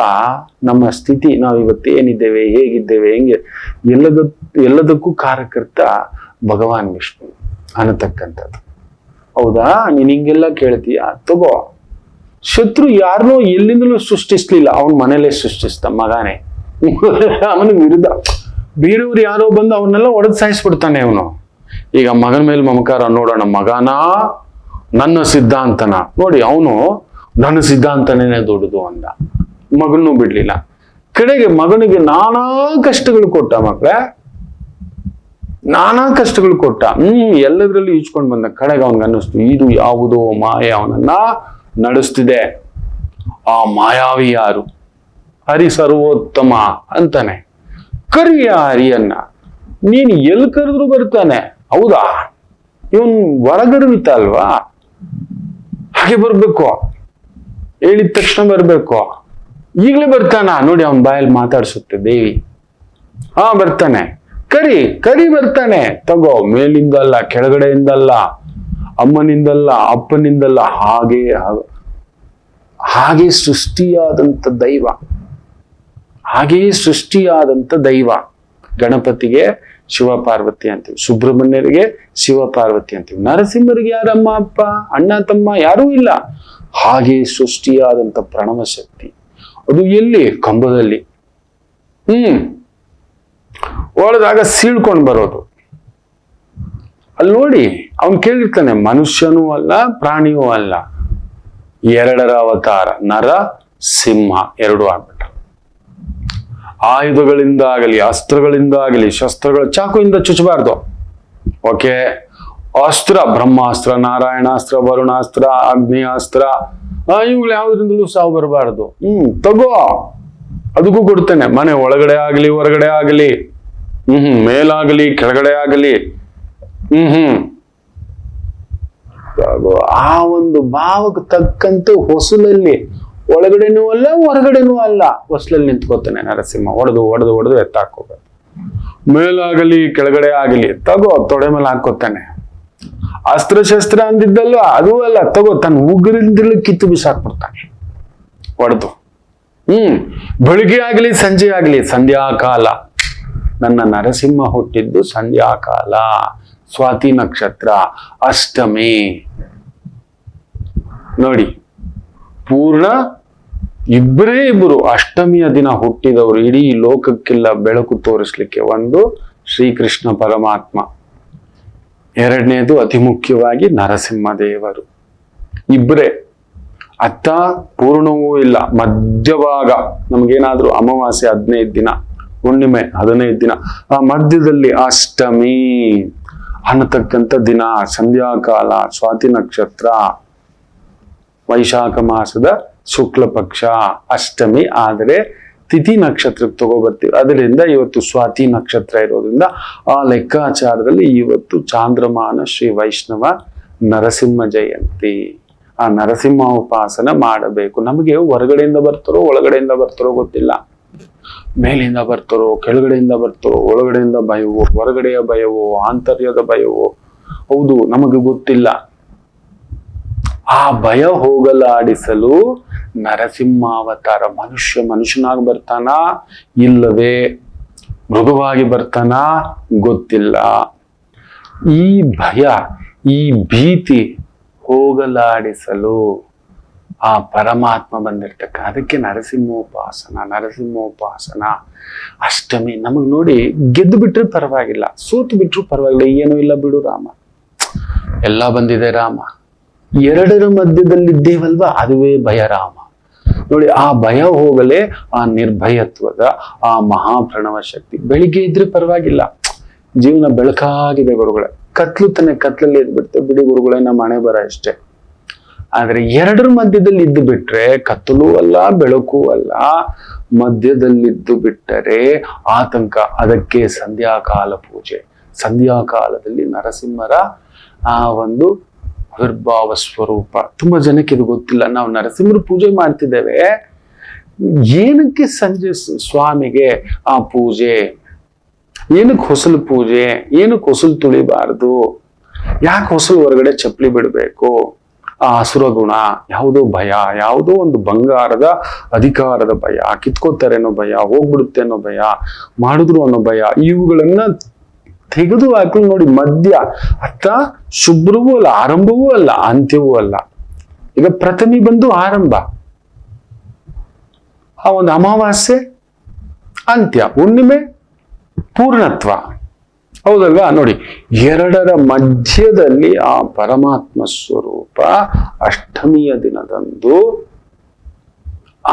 ನಮ್ಮ ಸ್ಥಿತಿ, ನಾವು ಇವತ್ತೇನಿದ್ದೇವೆ, ಹೇಗಿದ್ದೇವೆ, ಹೆಂಗೆ, ಎಲ್ಲದಕ್ಕೂ ಕಾರಕರ್ತ ಭಗವಾನ್ ವಿಷ್ಣು ಅನ್ನತಕ್ಕಂಥದ್ದು. ಹೌದಾ? ನೀನ್ ಹಿಂಗೆಲ್ಲ ಕೇಳ್ತೀಯ, ತಗೋ. ಶತ್ರು ಯಾರನ್ನೋ ಎಲ್ಲಿಂದಲೂ ಸೃಷ್ಟಿಸ್ಲಿಲ್ಲ, ಅವನ್ ಮನೇಲೆ ಸೃಷ್ಟಿಸ್ತ ಮಗನೇ. ಅವನ ವಿರುದ್ಧ ಬೇರೆಯವ್ರು ಯಾರೋ ಬಂದು ಅವನ್ನೆಲ್ಲ ಒಡೆದು ಸಾಯಿಸ್ಬಿಡ್ತಾನೆ ಅವನು. ಈಗ ಮಗನ ಮೇಲೆ ಮಮಕಾರ ನೋಡೋಣ, ಮಗನ ನನ್ನ ಸಿದ್ಧಾಂತನ ನೋಡಿ, ಅವನು ನನ್ನ ಸಿದ್ಧಾಂತನೇ ದೊಡ್ಡದು ಅಂದ, ಮಗನೂ ಬಿಡ್ಲಿಲ್ಲ. ಕಡೆಗೆ ಮಗನಿಗೆ ನಾನಾ ಕಷ್ಟಗಳು ಕೊಟ್ಟ, ಮಕ್ಕಳೇ ನಾನಾ ಕಷ್ಟಗಳು ಕೊಟ್ಟ. ಎಲ್ಲದರಲ್ಲೂ ಈಚ್ಕೊಂಡು ಬಂದ. ಕಡೆಗೆ ಅವನ್ಗೆ ಅನ್ನಿಸ್ತು, ಇದು ಯಾವುದೋ ಮಾಯ ಅವನನ್ನ ನಡೆಸ್ತಿದೆ. ಆ ಮಾಯಾವಿ ಯಾರು? ಹರಿ ಸರ್ವೋತ್ತಮ ಅಂತಾನೆ. ಕರಿಯ ಹರಿಯನ್ನ, ನೀನು ಎಲ್ಲಿ ಕರೆದ್ರು ಬರ್ತಾನೆ. ಹೌದಾ? ಇವನ್ ಹೊರಗರ್ವಿತ ಅಲ್ವಾ, ಹಾಗೆ ಬರ್ಬೇಕು, ಹೇಳಿದ ತಕ್ಷಣ ಬರ್ಬೇಕು. ಈಗಲೇ ಬರ್ತಾನ ನೋಡಿ, ಅವನ್ ಬಾಯಲ್ಲಿ ಮಾತಾಡ್ಸುತ್ತೆ ದೇವಿ. ಬರ್ತಾನೆ, ಕರಿ ಕರಿ ಬರ್ತಾನೆ. ತಗೋ, ಮೇಲಿಂದಲ್ಲ, ಕೆಳಗಡೆಯಿಂದಲ್ಲ, ಅಮ್ಮನಿಂದಲ್ಲ, ಅಪ್ಪನಿಂದಲ್ಲ, ಹಾಗೆ ಸೃಷ್ಟಿಯಾದಂಥ ದೈವ, ಹಾಗೆಯೇ ಸೃಷ್ಟಿಯಾದಂಥ ದೈವ. ಗಣಪತಿಗೆ ಶಿವ ಪಾರ್ವತಿ ಅಂತೀವಿ, ಸುಬ್ರಹ್ಮಣ್ಯರಿಗೆ ಶಿವ ಪಾರ್ವತಿ ಅಂತೀವಿ, ನರಸಿಂಹರಿಗೆ ಯಾರಮ್ಮ ಅಪ್ಪ ಅಣ್ಣ ತಮ್ಮ ಯಾರೂ ಇಲ್ಲ. ಹಾಗೆ ಸೃಷ್ಟಿಯಾದಂಥ ಪ್ರಣವ ಶಕ್ತಿ, ಅದು ಎಲ್ಲಿ? ಕಂಬದಲ್ಲಿ. ಒಳದಾಗ ಸೀಳ್ಕೊಂಡು ಬರೋದು. ಅಲ್ಲಿ ನೋಡಿ, ಅವನ್ ಕೇಳಿರ್ತಾನೆ, ಮನುಷ್ಯನೂ ಅಲ್ಲ, ಪ್ರಾಣಿಯೂ ಅಲ್ಲ, ಎರಡರ ಅವತಾರ, ನರ ಸಿಂಹ, ಎರಡು ಆಗ್ಬಿಟ್ಟ. ಆಯುಧಗಳಿಂದಾಗಲಿ, ಅಸ್ತ್ರಗಳಿಂದಾಗಲಿ, ಶಸ್ತ್ರಗಳು, ಚಾಕುವಿಂದ ಚುಚ್ಚಬಾರ್ದು. ಓಕೆ, ಅಸ್ತ್ರ, ಬ್ರಹ್ಮಾಸ್ತ್ರ, ನಾರಾಯಣಾಸ್ತ್ರ, ವರುಣಾಸ್ತ್ರ, ಅಗ್ನಿಯಾಸ್ತ್ರ, ಇವುಗಳು ಯಾವ್ದ್ರಿಂದಲೂ ಸಾವು ಬರಬಾರದು. ತಗೋ, ಅದಕ್ಕೂ ಕೊಡ್ತೇನೆ. ಮನೆ ಒಳಗಡೆ ಆಗಲಿ, ಹೊರಗಡೆ ಆಗಲಿ, ಮೇಲಾಗಲಿ, ಕೆಳಗಡೆ ಆಗಲಿ, ಆ ಒಂದು ಭಾವಕ್ಕೆ ತಕ್ಕಂತೆ ಹೊಸಲಲ್ಲಿ, ಒಳಗಡೆನೂ ಅಲ್ಲ, ಹೊರಗಡೆನೂ ಅಲ್ಲ, ಹೊಸಲಲ್ಲಿ ನಿಂತ್ಕೋತಾನೆ ನರಸಿಂಹ. ಹೊಡೆದು ಎತ್ತಾಕೋಬೇಕು. ಮೇಲಾಗಲಿ, ಕೆಳಗಡೆ ಆಗಲಿ, ತಗೋ, ತೊಡೆ ಮೇಲೆ ಹಾಕೋತಾನೆ. ಅಸ್ತ್ರಶಸ್ತ್ರ ಅಂದಿದ್ದಲ್ವ, ಅದೂ ಅಲ್ಲ, ತಗೋ, ತನ್ನ ಉಗುರಿಂದಲೂ ಕಿತ್ತು ಬಿಸಾಕ್ಬಿಡ್ತಾನೆ ಹೊಡೆದು. ಬೆಳಿಗ್ಗೆ ಆಗ್ಲಿ, ಸಂಜೆ ಆಗ್ಲಿ, ಸಂಧ್ಯಾಕಾಲ. ನನ್ನ ನರಸಿಂಹ ಹುಟ್ಟಿದ್ದು ಸಂಧ್ಯಾಕಾಲ, ಸ್ವಾತಿ ನಕ್ಷತ್ರ, ಅಷ್ಟಮಿ. ನೋಡಿ, ಪೂರ್ಣ ಇಬ್ಬರು ಅಷ್ಟಮಿಯ ದಿನ ಹುಟ್ಟಿದವರು. ಇಡೀ ಲೋಕಕ್ಕೆಲ್ಲ ಬೆಳಕು ತೋರಿಸ್ಲಿಕ್ಕೆ ಒಂದು ಶ್ರೀಕೃಷ್ಣ ಪರಮಾತ್ಮ, ಎರಡನೇದು ಅತಿ ಮುಖ್ಯವಾಗಿ ನರಸಿಂಹದೇವರು. ಇಬ್ಬರೇ. ಅತ್ತ ಪೂರ್ಣವೂ ಇಲ್ಲ, ಮಧ್ಯಭಾಗ. ನಮ್ಗೇನಾದ್ರೂ ಅಮಾವಾಸ್ಯೆ 15 ದಿನ, ಹುಣ್ಣಿಮೆ 15 ದಿನ, ಆ ಮಧ್ಯದಲ್ಲಿ ಅಷ್ಟಮಿ ಅನ್ನತಕ್ಕಂಥ ದಿನ, ಸಂಧ್ಯಾಕಾಲ, ಸ್ವಾತಿ ನಕ್ಷತ್ರ, ವೈಶಾಖ ಮಾಸದ ಶುಕ್ಲ ಪಕ್ಷ ಅಷ್ಟಮಿ. ಆದರೆ ತಿಥಿ ನಕ್ಷತ್ರಕ್ಕೆ ತಗೋಬರ್ತೀವಿ. ಅದರಿಂದ ಇವತ್ತು ಸ್ವಾತಿ ನಕ್ಷತ್ರ ಇರೋದ್ರಿಂದ ಆ ಲೆಕ್ಕಾಚಾರದಲ್ಲಿ ಇವತ್ತು ಚಾಂದ್ರಮಾನ ಶ್ರೀ ವೈಷ್ಣವ ನರಸಿಂಹ ಜಯಂತಿ. ಆ ನರಸಿಂಹ ಉಪಾಸನ ಮಾಡಬೇಕು. ನಮಗೆ ಹೊರಗಡೆಯಿಂದ ಬರ್ತಾರೋ ಒಳಗಡೆಯಿಂದ ಬರ್ತಾರೋ ಗೊತ್ತಿಲ್ಲ. ಮೇಲಿಂದ ಬರ್ತಾರೋ, ಕೆಳಗಡೆಯಿಂದ ಬರ್ತಾರೋ, ಒಳಗಡೆಯಿಂದ ಭಯವೋ, ಹೊರಗಡೆಯ ಭಯವೋ, ಆಂತರ್ಯದ ಭಯವೋ, ಹೌದು, ನಮಗೆ ಗೊತ್ತಿಲ್ಲ. ಆ ಭಯ ಹೋಗಲಾಡಿಸಲು ನರಸಿಂಹಾವತಾರ. ಮನುಷ್ಯನಾಗಿ ಬರ್ತಾನ, ಇಲ್ಲವೇ ಮೃದುವಾಗಿ ಬರ್ತಾನ ಗೊತ್ತಿಲ್ಲ. ಈ ಭಯ, ಈ ಭೀತಿ ಹೋಗಲಾಡಿಸಲು ಆ ಪರಮಾತ್ಮ ಬಂದಿರ್ತಕ್ಕ, ಅದಕ್ಕೆ ನರಸಿಂಹೋಪಾಸನ ಅಷ್ಟಮಿ. ನಮಗ್ ನೋಡಿ ಗೆದ್ದು ಬಿಟ್ರೆ ಪರವಾಗಿಲ್ಲ, ಸೋತು ಬಿಟ್ರು ಪರವಾಗಿಲ್ಲ, ಏನೂ ಇಲ್ಲ ಬಿಡು ರಾಮ, ಎಲ್ಲ ಬಂದಿದೆ ರಾಮ. ಎರಡರ ಮಧ್ಯದಲ್ಲಿದ್ದೇವಲ್ವಾ, ಅದುವೇ ಭಯ ರಾಮ. ನೋಡಿ, ಆ ಭಯ ಹೋಗಲೇ ಆ ನಿರ್ಭಯತ್ವದ ಆ ಮಹಾಪ್ರಣವ ಶಕ್ತಿ. ಬೆಳಿಗ್ಗೆ ಇದ್ರೆ ಪರವಾಗಿಲ್ಲ, ಜೀವನ ಬೆಳಕಾಗಿದೆ ಗುರುಗಳೇ. ಕತ್ಲು ತಾನೆ, ಕತ್ಲಲ್ಲಿ ಎದ್ಬಿಡ್ತೆ ಬಿಡಿ ಗುರುಗಳೇ, ನಮ್ಮ ಹಣೆ ಬರ ಅಷ್ಟೇ. ಆದ್ರೆ ಎರಡರ ಮಧ್ಯದಲ್ಲಿ ಇದ್ದು ಬಿಟ್ರೆ ಕತ್ತಲೂ ಅಲ್ಲ ಬೆಳಕು ಅಲ್ಲ, ಮಧ್ಯದಲ್ಲಿದ್ದು ಬಿಟ್ಟರೆ ಆತಂಕ. ಅದಕ್ಕೆ ಸಂಧ್ಯಾಕಾಲ ಪೂಜೆ. ಸಂಧ್ಯಾಕಾಲದಲ್ಲಿ ನರಸಿಂಹರ ಆ ಒಂದು ಆವಿರ್ಭಾವ ಸ್ವರೂಪ. ತುಂಬಾ ಜನಕ್ಕೆ ಇದು ಗೊತ್ತಿಲ್ಲ. ನಾವು ನರಸಿಂಹರ ಪೂಜೆ ಮಾಡ್ತಿದ್ದೇವೆ, ಏನಕ್ಕೆ ಸಂಜೆ ಸ್ವಾಮಿಗೆ ಆ ಪೂಜೆ, ಏನಕ್ಕೆ ಹೊಸಲು ಪೂಜೆ, ಏನಕ್ಕೆ ಹೊಸಲು ತುಳಿಬಾರ್ದು, ಯಾಕೆ ಹೊಸಲು ಹೊರಗಡೆ ಚಪ್ಪಲಿ ಬಿಡಬೇಕು, ಆ ಅಸುರ ಗುಣ, ಯಾವುದೋ ಭಯ, ಯಾವುದೋ ಒಂದು ಬಂಗಾರದ ಅಧಿಕಾರದ ಭಯ, ಕಿತ್ಕೋತಾರೆ ಅನ್ನೋ ಭಯ, ಹೋಗ್ಬಿಡುತ್ತೆ ಅನ್ನೋ ಭಯ, ಮಾಡಿದ್ರು ಅನ್ನೋ ಭಯ, ಇವುಗಳನ್ನ ತೆಗೆದು ಹಾಕಲು ನೋಡಿ. ಮಧ್ಯ ಅತ್ತ ಶುಭ್ರವೂ ಅಲ್ಲ, ಆರಂಭವೂ ಅಲ್ಲ, ಅಂತ್ಯವೂ ಅಲ್ಲ. ಈಗ ಪ್ರಥಮಿ ಬಂದು ಆರಂಭ, ಆ ಒಂದು ಅಮಾವಾಸ್ಯೆ ಅಂತ್ಯ, ಹುಣ್ಣಿಮೆ ಪೂರ್ಣತ್ವ, ಹೌದಲ್ವಾ? ನೋಡಿ, ಎರಡರ ಮಧ್ಯದಲ್ಲಿ ಆ ಪರಮಾತ್ಮ ಸ್ವರೂಪ ಅಷ್ಟಮಿಯ ದಿನದಂದು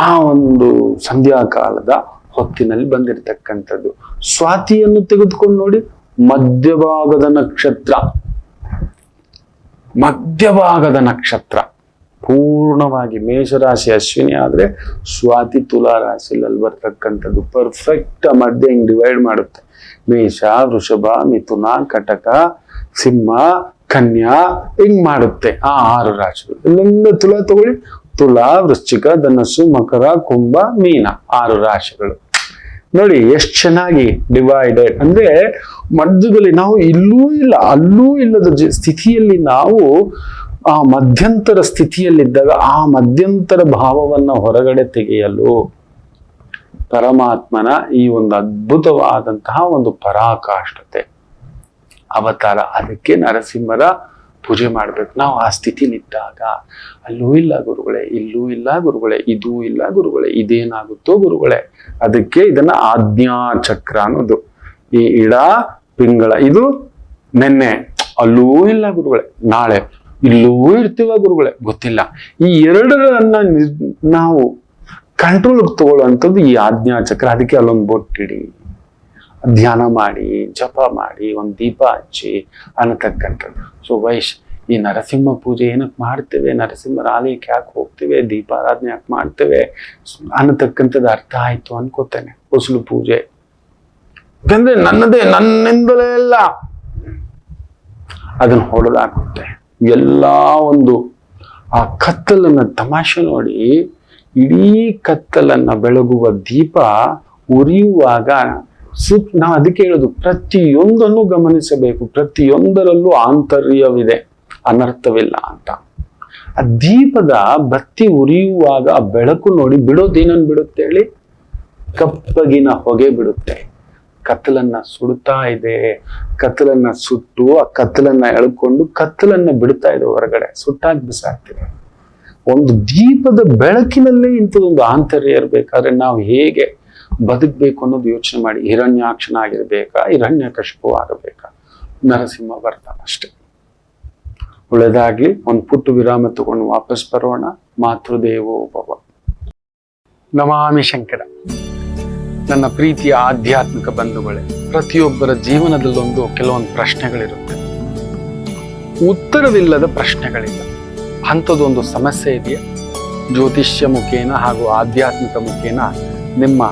ಆ ಒಂದು ಸಂಧ್ಯಾಕಾಲದ ಹೊತ್ತಿನಲ್ಲಿ ಬಂದಿರತಕ್ಕಂಥದ್ದು. ಸ್ವಾತಿಯನ್ನು ತೆಗೆದುಕೊಂಡು ನೋಡಿ, ಮಧ್ಯಭಾಗದ ನಕ್ಷತ್ರ ಪೂರ್ಣವಾಗಿ ಮೇಷರಾಶಿ ಅಶ್ವಿನಿ ಆದ್ರೆ ಸ್ವಾತಿ ತುಲಾ ರಾಶಿಯಲ್ಲಿ ಬರ್ತಕ್ಕಂಥದ್ದು. ಪರ್ಫೆಕ್ಟ್ ಮಧ್ಯೆ ಹಿಂಗ್ ಡಿವೈಡ್ ಮಾಡುತ್ತೆ. ಮೇಷ, ವೃಷಭ, ಮಿಥುನ, ಕಟಕ, ಸಿಂಹ, ಕನ್ಯಾ ಹಿಂಗ್ ಮಾಡುತ್ತೆ ಆ 6 ರಾಶಿಗಳು. ಇಲ್ಲೊಂದು ತುಲಾ ತಗೊಳ್ಳಿ, ತುಲಾ, ವೃಶ್ಚಿಕ, ಧನಸ್ಸು, ಮಕರ, ಕುಂಭ, ಮೀನ, 6 ರಾಶಿಗಳು. ನೋಡಿ ಎಷ್ಟು ಚೆನ್ನಾಗಿ ಡಿವೈಡೆಡ್. ಅಂದ್ರೆ ಮಧ್ಯದಲ್ಲಿ ನಾವು ಇಲ್ಲೂ ಇಲ್ಲ ಅಲ್ಲೂ ಇಲ್ಲದ ಸ್ಥಿತಿಯಲ್ಲಿ ನಾವು ಆ ಮಧ್ಯಂತರ ಸ್ಥಿತಿಯಲ್ಲಿದ್ದಾಗ ಆ ಮಧ್ಯಂತರ ಭಾವವನ್ನ ಹೊರಗಡೆ ತೆಗೆಯಲು ಪರಮಾತ್ಮನ ಈ ಒಂದು ಅದ್ಭುತವಾದಂತಹ ಒಂದು ಪರಾಕಾಷ್ಠತೆ ಅವತಾರ. ಅದಕ್ಕೆ ನರಸಿಂಹರ ಪೂಜೆ ಮಾಡ್ಬೇಕು ನಾವು. ಆ ಸ್ಥಿತಿಲಿದ್ದಾಗ ಅಲ್ಲೂ ಇಲ್ಲ ಗುರುಗಳೇ, ಇಲ್ಲೂ ಇಲ್ಲ ಗುರುಗಳೇ, ಇದೂ ಇಲ್ಲ ಗುರುಗಳೇ, ಇದೇನಾಗುತ್ತೋ ಗುರುಗಳೇ. ಅದಕ್ಕೆ ಇದನ್ನ ಆಜ್ಞಾ ಚಕ್ರ ಅನ್ನೋದು. ಈ ಇಡ ಪಿಂಗಳ ಇದು ನೆನ್ನೆ, ಅಲ್ಲೂ ಇಲ್ಲ ಗುರುಗಳೇ, ನಾಳೆ ಇಲ್ಲೂ ಇರ್ತೀವ ಗುರುಗಳೇ, ಗೊತ್ತಿಲ್ಲ. ಈ ಎರಡರನ್ನ ನಾವು ಕಂಟ್ರೋಲ್ ತಗೊಳ್ಳುವಂಥದ್ದು ಈ ಆಜ್ಞಾ ಚಕ್ರ. ಅದಕ್ಕೆ ಅಲ್ಲೊಂದು ಬೊಟ್ಟಿಡಿ, ಧ್ಯಾನ ಮಾಡಿ, ಜಪ ಮಾಡಿ, ಒಂದು ದೀಪ ಹಚ್ಚಿ ಅನ್ನತಕ್ಕಂಥದ್ದು. ಸೊ ಈ ನರಸಿಂಹ ಪೂಜೆ ಏನಕ್ಕೆ ಮಾಡ್ತೇವೆ, ನರಸಿಂಹರ ಆಲಯಕ್ಕೆ ಯಾಕೆ ಹೋಗ್ತೇವೆ, ದೀಪಾರಾಧನೆ ಯಾಕೆ ಮಾಡ್ತೇವೆ ಅನ್ನತಕ್ಕಂಥದ್ದು ಅರ್ಥ ಆಯ್ತು ಅನ್ಕೋತೇನೆ. ಹೊಸಲು ಪೂಜೆ ಯಾಕಂದ್ರೆ ನನ್ನಿಂದಲೇ ಎಲ್ಲ ಅದನ್ನ ಹೊಡೆದಾಕುತ್ತೆ. ಎಲ್ಲಾ ಒಂದು ಆ ಕತ್ತಲನ್ನ ತಮಾಷೆ ನೋಡಿ, ಇಡೀ ಕತ್ತಲನ್ನ ಬೆಳಗುವ ದೀಪ ಉರಿಯುವಾಗ ನಾವು ಅದಕ್ಕೆ ಹೇಳೋದು, ಪ್ರತಿಯೊಂದನ್ನು ಗಮನಿಸಬೇಕು, ಪ್ರತಿಯೊಂದರಲ್ಲೂ ಆಂತರ್ಯವಿದೆ, ಅನರ್ಥವಿಲ್ಲ ಅಂತ. ಆ ದೀಪದ ಬತ್ತಿ ಉರಿಯುವಾಗ ಆ ಬೆಳಕು ನೋಡಿ ಬಿಡೋದೇನನ್ನು ಬಿಡುತ್ತೆ ಹೇಳಿ, ಕಪ್ಪಗಿನ ಹೊಗೆ ಬಿಡುತ್ತೆ. ಕತ್ತಲನ್ನ ಸುಡ್ತಾ ಇದೆ, ಕತ್ತಲನ್ನ ಸುಟ್ಟು ಆ ಕತ್ತಲನ್ನ ಎಳ್ಕೊಂಡು ಕತ್ತಲನ್ನ ಬಿಡ್ತಾ ಇದೆ ಹೊರಗಡೆ, ಸುಟ್ಟಾಗಿ ಬಿಸಾಕ್ತಿದೆ. ಒಂದು ದೀಪದ ಬೆಳಕಿನಲ್ಲೇ ಇಂಥದೊಂದು ಆಂತರ್ಯ ಇರ್ಬೇಕಾದ್ರೆ ನಾವು ಹೇಗೆ ಬದುಕಬೇಕು ಅನ್ನೋದು ಯೋಚನೆ ಮಾಡಿ. ಹಿರಣ್ಯಾಕ್ಷನಾಗಿರ್ಬೇಕಾ, ಹಿರಣ್ಯಕಶಿಪು ಆಗಬೇಕಾ, ನರಸಿಂಹ ಬರ್ತಾನ ಅಷ್ಟೇ. ಒಳ್ಳೆದಾಗ್ಲಿ. ಒಂದು ಪುಟ್ಟು ವಿರಾಮ ತಗೊಂಡು ವಾಪಸ್ ಬರೋಣ. ಮಾತೃದೇವೋ ಭವ. ನಮಾಮಿ ಶಂಕರ. ನನ್ನ ಪ್ರೀತಿಯ ಆಧ್ಯಾತ್ಮಿಕ ಬಂಧುಗಳೇ, ಪ್ರತಿಯೊಬ್ಬರ ಜೀವನದಲ್ಲೊಂದು ಕೆಲವೊಂದು ಪ್ರಶ್ನೆಗಳಿರುತ್ತೆ, ಉತ್ತರವಿಲ್ಲದ ಪ್ರಶ್ನೆಗಳಿಲ್ಲ. ಅಂಥದ್ದೊಂದು ಸಮಸ್ಯೆ ಇದೆಯಾ? ಜ್ಯೋತಿಷ್ಯ ಮುಖೇನ ಹಾಗೂ ಆಧ್ಯಾತ್ಮಿಕ ಮುಖೇನ ನಿಮ್ಮ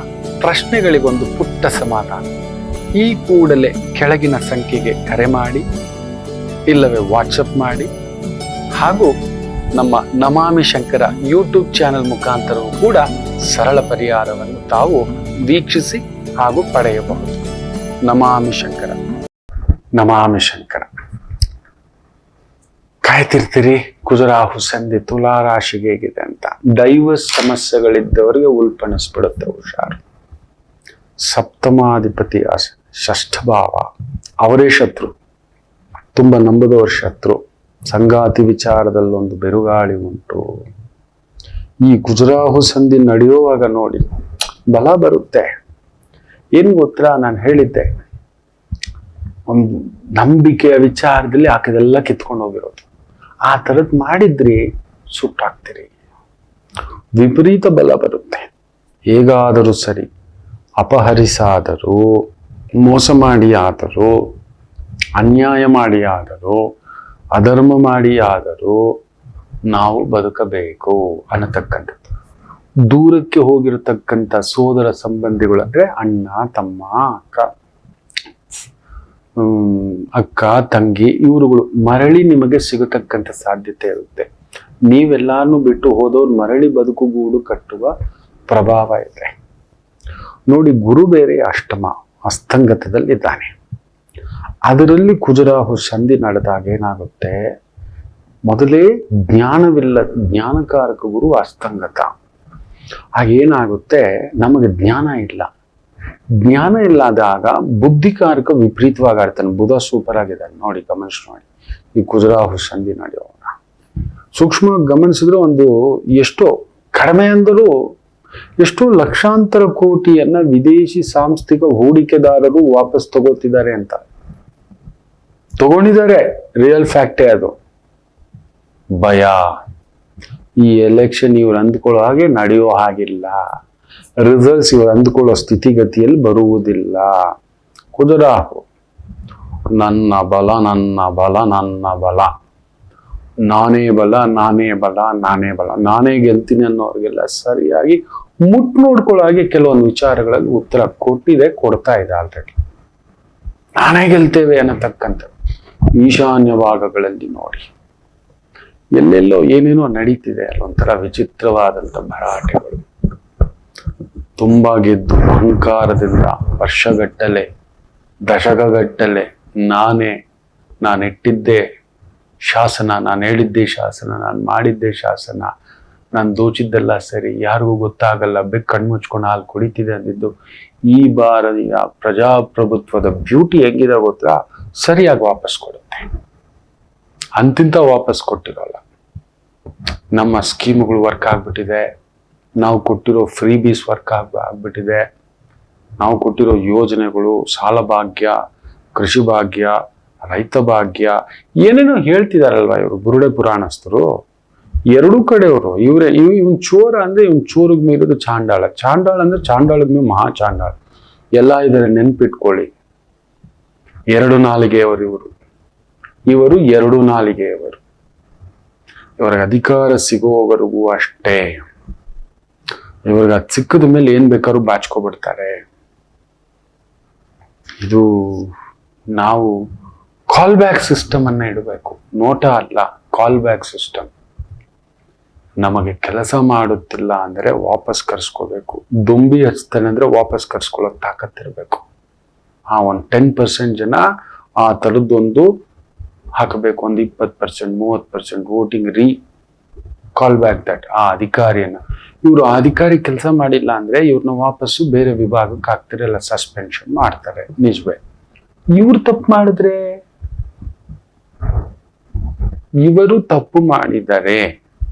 ಪ್ರಶ್ನೆಗಳಿಗೊಂದು ಪುಟ್ಟ ಸಮಾಧಾನ. ಈ ಕೂಡಲೇ ಕೆಳಗಿನ ಸಂಖ್ಯೆಗೆ ಕರೆ ಮಾಡಿ, ಇಲ್ಲವೇ ವಾಟ್ಸಪ್ ಮಾಡಿ, ಹಾಗೂ ನಮ್ಮ ನಮಾಮಿ ಶಂಕರ ಯೂಟ್ಯೂಬ್ ಚಾನೆಲ್ ಮುಖಾಂತರವೂ ಕೂಡ ಸರಳ ಪರಿಹಾರವನ್ನು ತಾವು ವೀಕ್ಷಿಸಿ ಹಾಗೂ ಪಡೆಯಬಹುದು. ನಮಾಮಿ ಶಂಕರ. ನಮಾಮಿ ಶಂಕರ. ಕಾಯ್ತಿರ್ತೀರಿ ಕುಜರಾಹು ಸಂಧಿ ತುಲಾ ರಾಶಿಗೆ ಹೇಗಿದೆ ಅಂತ. ಡೈವರ್ಸ್ ಸಮಸ್ಯೆಗಳಿದ್ದವರಿಗೆ ಉಲ್ಪಣಿಸ್ಬಿಡುತ್ತೆ, ಹುಷಾರು. ಸಪ್ತಮಾಧಿಪತಿ ಷಷ್ಠ ಭಾವ, ಅವರೇ ಶತ್ರು, ತುಂಬ ನಂಬದವ್ರ ಶತ್ರು. ಸಂಗಾತಿ ವಿಚಾರದಲ್ಲೊಂದು ಬೆರುಗಾಳಿ ಉಂಟು. ಈ ಕುಜರಾಹು ಸಂಧಿ ನಡೆಯುವಾಗ ನೋಡಿ ಬಲ ಬರುತ್ತೆ. ಏನು ಗೊತ್ತಾ, ನಾನು ಹೇಳಿದ್ದೆ, ಒಂದು ನಂಬಿಕೆಯ ವಿಚಾರದಲ್ಲಿ ಆಕೆದೆಲ್ಲ ಕಿತ್ಕೊಂಡು ಹೋಗಿರೋದು. ಆ ಥರದ್ದು ಮಾಡಿದ್ರಿ ಸುಟ್ಟಾಗ್ತೀರಿ. ವಿಪರೀತ ಬಲ ಬರುತ್ತೆ. ಹೇಗಾದರೂ ಸರಿ, ಅಪಹರಿಸಾದರೂ, ಮೋಸ ಮಾಡಿ ಆದರೂ, ಅನ್ಯಾಯ ಮಾಡಿ ಆದರೂ, ಅಧರ್ಮ ಮಾಡಿ ಆದರೂ ನಾವು ಬದುಕಬೇಕು ಅನ್ನತಕ್ಕಂಥದ್ದು. ದೂರಕ್ಕೆ ಹೋಗಿರತಕ್ಕಂಥ ಸೋದರ ಸಂಬಂಧಿಗಳು ಅಂದ್ರೆ ಅಣ್ಣ, ತಮ್ಮ, ಅಕ್ಕ, ತಂಗಿ, ಇವರುಗಳು ಮರಳಿ ನಿಮಗೆ ಸಿಗತಕ್ಕಂಥ ಸಾಧ್ಯತೆ ಇರುತ್ತೆ. ನೀವೆಲ್ಲಾನು ಬಿಟ್ಟು ಹೋದವ್ರು ಮರಳಿ ಬದುಕುಗೂಡು ಕಟ್ಟುವ ಪ್ರಭಾವ ಇದೆ. ನೋಡಿ, ಗುರು ಬೇರೆ ಅಷ್ಟಮ ಅಸ್ತಂಗತದಲ್ಲಿದ್ದಾನೆ. ಅದರಲ್ಲಿ ಕುಜರಾಹು ಸಂಧಿ ನಡೆದಾಗ ಏನಾಗುತ್ತೆ, ಮೊದಲೇ ಜ್ಞಾನಕಾರಕ ಗುರು ಅಸ್ತಂಗತ. ಹಾಗೇನಾಗುತ್ತೆ, ನಮಗೆ ಜ್ಞಾನ ಇಲ್ಲದಾಗ ಬುದ್ಧಿಕಾರಕ ವಿಪರೀತವಾಗಿ ಆಡ್ತಾನೆ. ಬುಧ ಸೂಪರ್ ಆಗಿದ್ದಾನೆ ನೋಡಿ, ಗಮನಿಸಿ ನೋಡಿ. ಈ ಕುಜರಾಹು ಸಂಧಿ ನಡೆಯುವಾಗ ಸೂಕ್ಷ್ಮವಾಗಿ ಗಮನಿಸಿದ್ರೆ ಒಂದು ಎಷ್ಟೋ ಕಡಿಮೆ ಅಂದರೂ ಎಷ್ಟೋ ಲಕ್ಷಾಂತರ ಕೋಟಿಯನ್ನ ವಿದೇಶಿ ಸಾಂಸ್ಥಿಕ ಹೂಡಿಕೆದಾರರು ವಾಪಸ್ ತಗೋತಿದ್ದಾರೆ ಅಂತ. ತಗೊಂಡಿದ್ದಾರೆ, ರಿಯಲ್ ಫ್ಯಾಕ್ಟೇ ಅದು. ಭಯ, ಈ ಎಲೆಕ್ಷನ್ ಇವ್ರು ಅಂದ್ಕೊಳ್ಳೋ ಹಾಗೆ ನಡೆಯೋ ಹಾಗಿಲ್ಲ, ರಿಸಲ್ಟ್ಸ್ ಇವ್ರು ಅಂದ್ಕೊಳ್ಳೋ ಸ್ಥಿತಿಗತಿಯಲ್ಲಿ ಬರುವುದಿಲ್ಲ. ಕುಜರಾಹು ನನ್ನ ಬಲ, ನನ್ನ ಬಲ, ನನ್ನ ಬಲ, ನಾನೇ ಬಲ, ನಾನೇ ಬಲ, ನಾನೇ ಬಲ, ನಾನೇ ಗೆಲ್ತೀನಿ ಅನ್ನೋರಿಗೆಲ್ಲ ಸರಿಯಾಗಿ ನೋಡ್ಕೊಳ್ಳೋ ಹಾಗೆ ಕೆಲವೊಂದು ವಿಚಾರಗಳಲ್ಲಿ ಉತ್ತರ ಕೊಡ್ತಾ ಇದೆ ಆಲ್ರೆಡಿ. ನಾನೇ ಗೆಲ್ತೇವೆ ಅನ್ನತಕ್ಕಂಥ ಈಶಾನ್ಯ ಭಾಗಗಳಲ್ಲಿ ನೋಡಿ ಎಲ್ಲೆಲ್ಲೋ ಏನೇನೋ ನಡೀತಿದೆ. ಅಲ್ಲೊಂಥರ ವಿಚಿತ್ರವಾದಂಥ ಭರಾಟೆಗಳು. ತುಂಬಾ ಗೆದ್ದು ಅಹಂಕಾರದಿಂದ ವರ್ಷಗಟ್ಟಲೆ, ದಶಕಗಟ್ಟಲೆ ನಾನಿಟ್ಟಿದ್ದೆ ಶಾಸನ, ನಾನು ಹೇಳಿದ್ದೆ ಶಾಸನ, ನಾನು ಮಾಡಿದ್ದೆ ಶಾಸನ, ನಾನು ದೋಚಿದ್ದೆಲ್ಲ ಸರಿ, ಯಾರಿಗೂ ಗೊತ್ತಾಗಲ್ಲ, ಕಣ್ಮುಚ್ಕೊಂಡು ಹಾಲು ಕುಡಿತಿದೆ ಅಂದಿದ್ದು ಈ ಬಾರಿಯ ಪ್ರಜಾಪ್ರಭುತ್ವದ ಬ್ಯೂಟಿ ಹೆಂಗಿದೆ ಗೊತ್ತಾ, ಸರಿಯಾಗಿ ವಾಪಸ್ ಕೊಡುತ್ತೆ. ಅಂತಿಂತ ವಾಪಸ್ ಕೊಟ್ಟಿರೋಲ್ಲ. ನಮ್ಮ ಸ್ಕೀಮ್ಗಳು ವರ್ಕ್ ಆಗ್ಬಿಟ್ಟಿದೆ, ನಾವು ಕೊಟ್ಟಿರೋ ಫ್ರೀ ಬೀಸ್ ವರ್ಕ್ ಆಗ್ಬಿಟ್ಟಿದೆ, ನಾವು ಕೊಟ್ಟಿರೋ ಯೋಜನೆಗಳು, ಸಾಲ ಭಾಗ್ಯ, ಕೃಷಿ ಭಾಗ್ಯ, ರೈತ ಭಾಗ್ಯ, ಏನೇನೋ ಹೇಳ್ತಿದಾರಲ್ವಾ ಇವರು ಬುರುಡೆ ಪುರಾಣಸ್ಥರು. ಎರಡೂ ಕಡೆಯವರು ಇವನ್ ಚೋರ ಅಂದ್ರೆ ಇವನ್ ಚೋರಿಗೆ ಮೀರಿದು ಚಾಂಡಾಳ, ಚಾಂಡಾಳ ಅಂದ್ರೆ ಚಾಂಡಾಳದ ಮೇಲೆ ಮಹಾ ಚಾಂಡಾಳ. ಎಲ್ಲ ಇದಾರೆ, ನೆನ್ಪಿಟ್ಕೊಳ್ಳಿ. ಎರಡು ನಾಲಿಗೆಯವರು ಇವರು ಎರಡು ನಾಲಿಗೆಯವರು. ಇವರಿಗೆ ಅಧಿಕಾರ ಸಿಗೋವರೆಗೂ ಅಷ್ಟೇ. ಇವ್ರಿಗೆ ಅದು ಸಿಕ್ಕದ ಮೇಲೆ ಏನ್ ಬೇಕಾದ್ರೂ ಬಾಚ್ಕೊಬಿಡ್ತಾರೆ. ಇದು ನಾವು ಕಾಲ್ ಬ್ಯಾಕ್ ಸಿಸ್ಟಮ್ ಅನ್ನ ಇಡಬೇಕು. ನೋಟ ಅಲ್ಲ, ಕಾಲ್ ಬ್ಯಾಕ್ ಸಿಸ್ಟಮ್. ನಮಗೆ ಕೆಲಸ ಮಾಡುತ್ತಿಲ್ಲ ಅಂದ್ರೆ ವಾಪಸ್ ಕರ್ಸ್ಕೋಬೇಕು. ದುಂಬಿ ಹಚ್ತಾನೆ ಅಂದ್ರೆ ವಾಪಸ್ ಕರ್ಸ್ಕೊಳ್ಳೋ ತಾಕತ್ತಿರ್ಬೇಕು. ಆ ಒಂದು 10% ಜನ ಆ ಥರದ್ದೊಂದು ಹಾಕಬೇಕು. ಒಂದು 20%, 30% ವೋಟಿಂಗ್ ಕಾಲ್ ಬ್ಯಾಕ್ ದಟ್ ಆ ಅಧಿಕಾರಿಯನ್ನ. ಇವರು ಆ ಅಧಿಕಾರಿ ಕೆಲಸ ಮಾಡಿಲ್ಲ ಅಂದ್ರೆ ಇವ್ರನ್ನ ವಾಪಸ್ಸು ಬೇರೆ ವಿಭಾಗಕ್ಕೆ ಹಾಕ್ತಾರೆ, ಎಲ್ಲ ಸಸ್ಪೆನ್ಷನ್ ಮಾಡ್ತಾರೆ. ನಿಜವೇ. ಇವ್ರು ತಪ್ಪು ಮಾಡಿದ್ರೆ, ಇವರು ತಪ್ಪು ಮಾಡಿದರೆ,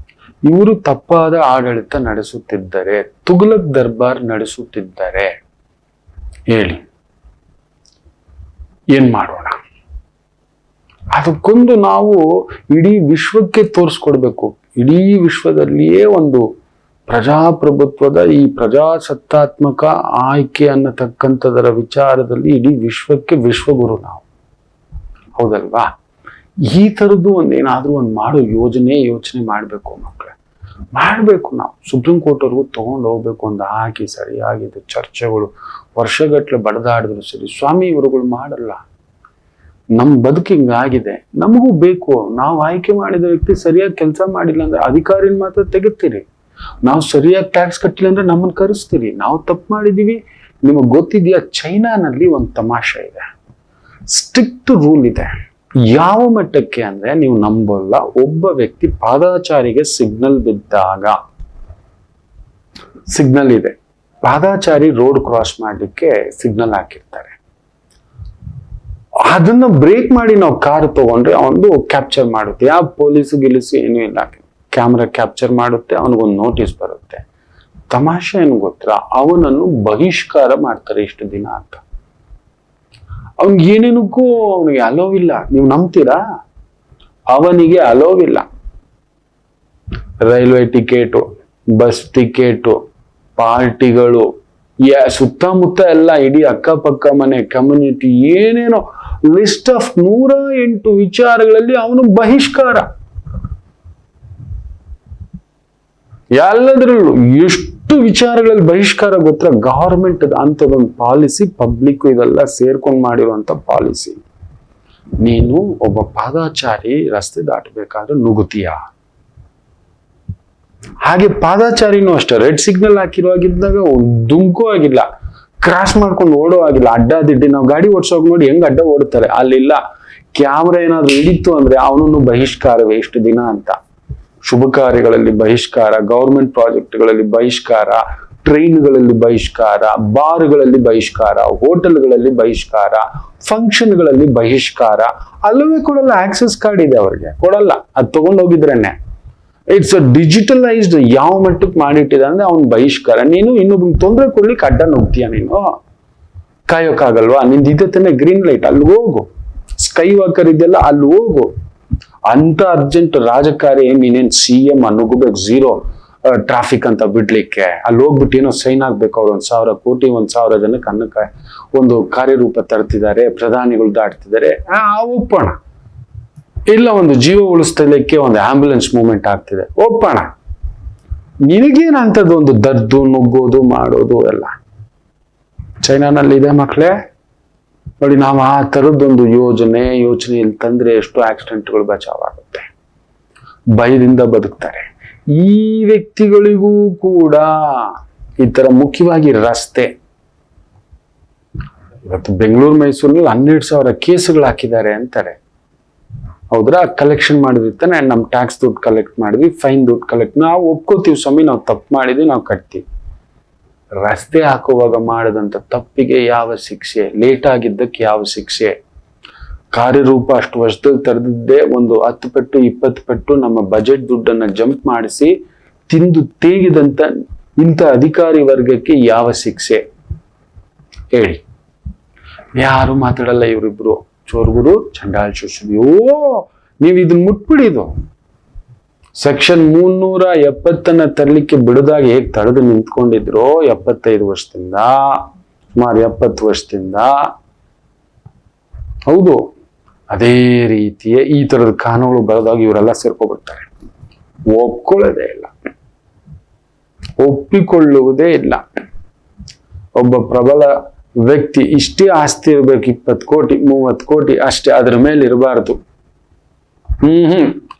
ಇವರು ತಪ್ಪಾದ ಆಡಳಿತ ನಡೆಸುತ್ತಿದ್ದರೆ, ತುಘಲಕ್ ದರ್ಬಾರ್ ನಡೆಸುತ್ತಿದ್ದರೆ, ಹೇಳಿ ಏನ್ ಮಾಡೋಣ? ಅದಕ್ಕೊಂದು ನಾವು ಇಡೀ ವಿಶ್ವಕ್ಕೆ ತೋರಿಸ್ಕೊಡ್ಬೇಕು. ಇಡೀ ವಿಶ್ವದಲ್ಲಿಯೇ ಒಂದು ಪ್ರಜಾಪ್ರಭುತ್ವದ ಈ ಪ್ರಜಾಸತ್ತಾತ್ಮಕ ಆಯ್ಕೆ ಅನ್ನತಕ್ಕಂಥದರ ವಿಚಾರದಲ್ಲಿ ಇಡೀ ವಿಶ್ವಕ್ಕೆ ವಿಶ್ವಗುರು ನಾವು, ಹೌದಲ್ವಾ? ಈ ಥರದ್ದು ಒಂದೇನಾದ್ರೂ ಒಂದು ಮಾಡೋ ಯೋಚನೆ ಮಾಡ್ಬೇಕು ಮಕ್ಕಳೇ, ಮಾಡ್ಬೇಕು. ನಾವು ಸುಪ್ರೀಂ ಕೋರ್ಟ್ ಅವ್ರಿಗೂ ತಗೊಂಡು ಹೋಗ್ಬೇಕು. ಒಂದು ಹಾಕಿ ಸರಿಯಾಗಿದೆ ಚರ್ಚೆಗಳು, ವರ್ಷಗಟ್ಲೆ ಬಡದಾಡಿದ್ರು ಸರಿ. ಸ್ವಾಮಿ ಇವರುಗಳು ಮಾಡಲ್ಲ. ನಮ್ ಬದುಕು ಹಿಂಗಾಗಿದೆ, ನಮಗೂ ಬೇಕು. ನಾವು ಆಯ್ಕೆ ಮಾಡಿದ ವ್ಯಕ್ತಿ ಸರಿಯಾಗಿ ಕೆಲಸ ಮಾಡಿಲ್ಲ ಅಂದ್ರೆ ಅಧಿಕಾರಿನ ಮಾತ್ರ ತೆಗಿತೀರಿ. ನಾವು ಸರಿಯಾಗಿ ಟ್ಯಾಕ್ಸ್ ಕಟ್ಟಿಲ್ಲ ಅಂದ್ರೆ ನಮ್ಮನ್ನು ಕರೆಸ್ತೀರಿ. ನಾವು ತಪ್ಪು ಮಾಡಿದೀವಿ. ನಿಮಗೆ ಗೊತ್ತಿದೆಯಾ, ಚೈನಾನಲ್ಲಿ ಒಂದು ತಮಾಷೆ ಇದೆ. ಸ್ಟ್ರಿಕ್ಟ್ ರೂಲ್ ಇದೆ. ಯಾವ ಮಟ್ಟಕ್ಕೆ ಅಂದ್ರೆ ನೀವು ನಂಬಲ್ಲ, ಒಬ್ಬ ವ್ಯಕ್ತಿ ಪಾದಾಚಾರಿಗೆ ಸಿಗ್ನಲ್ ಬಿದ್ದಾಗ, ಸಿಗ್ನಲ್ ಇದೆ, ಪಾದಾಚಾರಿ ರೋಡ್ ಕ್ರಾಸ್ ಮಾಡ್ಲಿಕ್ಕೆ ಸಿಗ್ನಲ್ ಹಾಕಿರ್ತಾರೆ. ಅದನ್ನ ಬ್ರೇಕ್ ಮಾಡಿ ನಾವು ಕಾರ್ ತಗೊಂಡ್ರೆ ಅವನು ಕ್ಯಾಪ್ಚರ್ ಮಾಡುತ್ತೆ. ಯಾವ ಪೊಲೀಸು ಗಿಲಿಸು ಏನೂ ಇಲ್ಲ, ಕ್ಯಾಮ್ರಾ ಕ್ಯಾಪ್ಚರ್ ಮಾಡುತ್ತೆ, ಅವನಿಗೊಂದು ನೋಟಿಸ್ ಬರುತ್ತೆ. ತಮಾಷೆ ಏನು ಗೊತ್ತಾ, ಅವನನ್ನು ಬಹಿಷ್ಕಾರ ಮಾಡ್ತಾರೆ ಇಷ್ಟು ದಿನ ಅಂತ. ಅವನಿಗೆ ಏನೇನಕ್ಕೂ ಅವನಿಗೆ ಅಲೋವಿಲ್ಲ. ನೀವು ನಂಬ್ತೀರಾ? ಅವನಿಗೆ ಅಲೋವಿಲ್ಲ. ರೈಲ್ವೆ ಟಿಕೆಟು, ಬಸ್ ಟಿಕೆಟು, ಪಾರ್ಟಿಗಳು, ಸುತ್ತಮುತ್ತ ಎಲ್ಲ ಇಡೀ ಅಕ್ಕಪಕ್ಕ ಮನೆ, ಕಮ್ಯುನಿಟಿ, ಏನೇನೋ ಲಿಸ್ಟ್ ಆಫ್ 108 ವಿಚಾರಗಳಲ್ಲಿ ಅವನು ಬಹಿಷ್ಕಾರ. ಎಲ್ಲದರಲ್ಲೂ ಎಷ್ಟು ವಿಚಾರಗಳಲ್ಲಿ ಬಹಿಷ್ಕಾರ ಗೊತ್ತಾ? ಗವರ್ಮೆಂಟ್ ಅಂತದೊಂದು ಪಾಲಿಸಿ, ಪಬ್ಲಿಕ್ ಇದೆಲ್ಲ ಸೇರ್ಕೊಂಡು ಮಾಡಿರುವಂತ ಪಾಲಿಸಿ. ನೀನು ಒಬ್ಬ ಪಾದಾಚಾರಿ ರಸ್ತೆ ದಾಟಬೇಕಾದ್ರೆ ನುಗ್ಗುತ್ತೀಯ. ಹಾಗೆ ಪಾದಾಚಾರಿನೂ ಅಷ್ಟೇ, ರೆಡ್ ಸಿಗ್ನಲ್ ಹಾಕಿರುವಾಗಿದ್ದಾಗ ದುಂಕು ಆಗಿಲ್ಲ, ಕ್ರಾಸ್ ಮಾಡ್ಕೊಂಡು ಓಡೋ ಆಗಿಲ್ಲ, ಅಡ್ಡ ದಿಡ್ಡಿ. ನಾವು ಗಾಡಿ ಓಡಿಸೋಕೆ ನೋಡಿ ಹೆಂಗ್ ಅಡ್ಡ ಓಡ್ತಾರೆ, ಅಲ್ಲಿಲ್ಲ. ಕ್ಯಾಮ್ರಾ ಏನಾದ್ರು ಹಿಡಿತು ಅಂದ್ರೆ ಅವನನ್ನು ಬಹಿಷ್ಕಾರವೇ ಇಷ್ಟು ದಿನ ಅಂತ. ಶುಭ ಕಾರ್ಯಗಳಲ್ಲಿ ಬಹಿಷ್ಕಾರ, ಗವರ್ಮೆಂಟ್ ಪ್ರಾಜೆಕ್ಟ್ಗಳಲ್ಲಿ ಬಹಿಷ್ಕಾರ, ಟ್ರೈನ್ಗಳಲ್ಲಿ ಬಹಿಷ್ಕಾರ, ಬಾರ್ಗಳಲ್ಲಿ ಬಹಿಷ್ಕಾರ, ಹೋಟೆಲ್ಗಳಲ್ಲಿ ಬಹಿಷ್ಕಾರ, ಫಂಕ್ಷನ್ಗಳಲ್ಲಿ ಬಹಿಷ್ಕಾರ. ಅಲ್ಲವೇ ಕೊಡಲ್ಲ, ಆಕ್ಸೆಸ್ ಕಾರ್ಡ್ ಇದೆ ಅವ್ರಿಗೆ, ಕೊಡಲ್ಲ. ಅದು ತಗೊಂಡೋಗಿದ್ರೇನೆ. It's a digitalised. ಯಾವ ಮಟ್ಟಕ್ಕೆ ಮಾಡಿಟ್ಟಿದೆ ಅಂದ್ರೆ ಅವ್ನ್ ಬಹಿಷ್ಕಾರ. ನೀನು ಇನ್ನೊಬ್ಬ ತೊಂದರೆ ಕೊಡ್ಲಿಕ್ಕೆ ಅಡ್ಡ ನುಗ್ತೀಯ, ನೀನು ಕಾಯೋಕ್ಕಾಗಲ್ವಾ? ನಿಂದಿದ್ದಾನೆ ಗ್ರೀನ್ ಲೈಟ್, ಅಲ್ಲಿ ಹೋಗು. ಸ್ಕೈ ವಾಕರ್ ಇದೆಲ್ಲ, ಅಲ್ಲಿ ಹೋಗು. ಅಂತ ಅರ್ಜೆಂಟ್ ರಾಜಕಾರಿ ನೀನೇನ್ CM ನುಗ್ಗಬೇಕು 0 ಟ್ರಾಫಿಕ್ ಅಂತ ಬಿಡ್ಲಿಕ್ಕೆ? ಅಲ್ಲಿ ಹೋಗ್ಬಿಟ್ಟು ಏನೋ ಸೈನ್ ಆಗ್ಬೇಕು. ಅವ್ರು 1,000 ಕೋಟಿ 1,000 ಜನಕ್ಕೆ ಅನ್ನಕ್ಕೆ ಒಂದು ಕಾರ್ಯರೂಪ ತರ್ತಿದ್ದಾರೆ, ಪ್ರಧಾನಿಗಳು ದಾಟ್ತಿದ್ದಾರೆ, ಒಪ್ಪೋಣ. ಇಲ್ಲ ಒಂದು ಜೀವ ಉಳಿಸ್ಲಿಕ್ಕೆ ಒಂದು ಆಂಬ್ಯುಲೆನ್ಸ್ ಮೂವ್ಮೆಂಟ್ ಆಗ್ತಿದೆ, ಒಪ್ಪೋಣ. ನಿನಗೇನಂತದ್ದು ಒಂದು ದರ್ದು, ನುಗ್ಗೋದು, ಮಾಡೋದು ಎಲ್ಲ ಚೈನಾನಲ್ಲಿ ಇದೆ ಮಕ್ಕಳೇ. ನೋಡಿ, ನಾವು ಆ ತರದ್ದೊಂದು ಯೋಚನೆಯಲ್ಲಿ ತಂದ್ರೆ ಎಷ್ಟು ಆಕ್ಸಿಡೆಂಟ್ಗಳು ಬಚಾವಾಗುತ್ತೆ, ಭಯದಿಂದ ಬದುಕ್ತಾರೆ. ಈ ವ್ಯಕ್ತಿಗಳಿಗೂ ಕೂಡ ಈ ತರ ಮುಖ್ಯವಾಗಿ ರಸ್ತೆ, ಇವತ್ತು ಬೆಂಗಳೂರು ಮೈಸೂರಿನಲ್ಲಿ 12,000 ಕೇಸುಗಳು ಹಾಕಿದ್ದಾರೆ ಅಂತಾರೆ. ಹೌದ್ರಾ? ಕಲೆಕ್ಷನ್ ಮಾಡಿದಿರ್ತಾನೆ, ನಮ್ ಟ್ಯಾಕ್ಸ್ ದುಡ್ಡು ಕಲೆಕ್ಟ್ ಮಾಡಿದ್ವಿ, ಫೈನ್ ದುಡ್ಡು ಕಲೆಕ್ಟ್, ನಾವು ಒಪ್ಕೋತೀವಿ ಸ್ವಾಮಿ, ನಾವು ತಪ್ಪು ಮಾಡಿದ್ವಿ, ನಾವು ಕಟ್ತೀವಿ. ರಸ್ತೆ ಹಾಕುವಾಗ ಮಾಡದಂತ ತಪ್ಪಿಗೆ ಯಾವ ಶಿಕ್ಷೆ? ಲೇಟ್ ಆಗಿದ್ದಕ್ಕೆ ಯಾವ ಶಿಕ್ಷೆ? ಕಾರ್ಯರೂಪ ಅಷ್ಟು ವರ್ಷದಲ್ಲಿ ತರದಿದ್ದೇ ಒಂದು 10 ಪಟ್ಟು 20 ಪಟ್ಟು ನಮ್ಮ ಬಜೆಟ್ ದುಡ್ಡನ್ನ ಜಂಪ್ ಮಾಡಿಸಿ ತಿಂದು ತೇಗಿದಂತ ಇಂಥ ಅಧಿಕಾರಿ ವರ್ಗಕ್ಕೆ ಯಾವ ಶಿಕ್ಷೆ ಹೇಳಿ? ಯಾರು ಮಾತಾಡಲ್ಲ. ಇವರಿಬ್ರು ಚೋರ್ಗುರು, ಚಂಡಾಲ್ ಶುಶುಭ್ಯೋ. ನೀವು ಇದನ್ನ ಮುಟ್ಬಿಡಿದು. ಸೆಕ್ಷನ್ 370 ತರಲಿಕ್ಕೆ ಬಿಡದಾಗ ಹೇಗ್ ತಡೆದು ನಿಂತ್ಕೊಂಡಿದ್ರು 75 ವರ್ಷದಿಂದ, ಸುಮಾರು 70 ವರ್ಷದಿಂದ. ಹೌದು, ಅದೇ ರೀತಿಯ ಈ ತರದ ಕಾನೂನುಗಳು ಬರೆದಾಗ ಇವರೆಲ್ಲ ಸೇರ್ಕೊಬಿಡ್ತಾರೆ. ಒಪ್ಕೊಳ್ಳೋದೇ ಇಲ್ಲ, ಒಪ್ಪಿಕೊಳ್ಳುವುದೇ ಇಲ್ಲ. ಒಬ್ಬ ಪ್ರಬಲ ವ್ಯಕ್ತಿ ಇಷ್ಟೇ ಆಸ್ತಿ ಇರ್ಬೇಕು, 20 ಕೋಟಿ 30 ಕೋಟಿ ಅಷ್ಟೇ, ಅದ್ರ ಮೇಲೆ ಇರಬಾರ್ದು.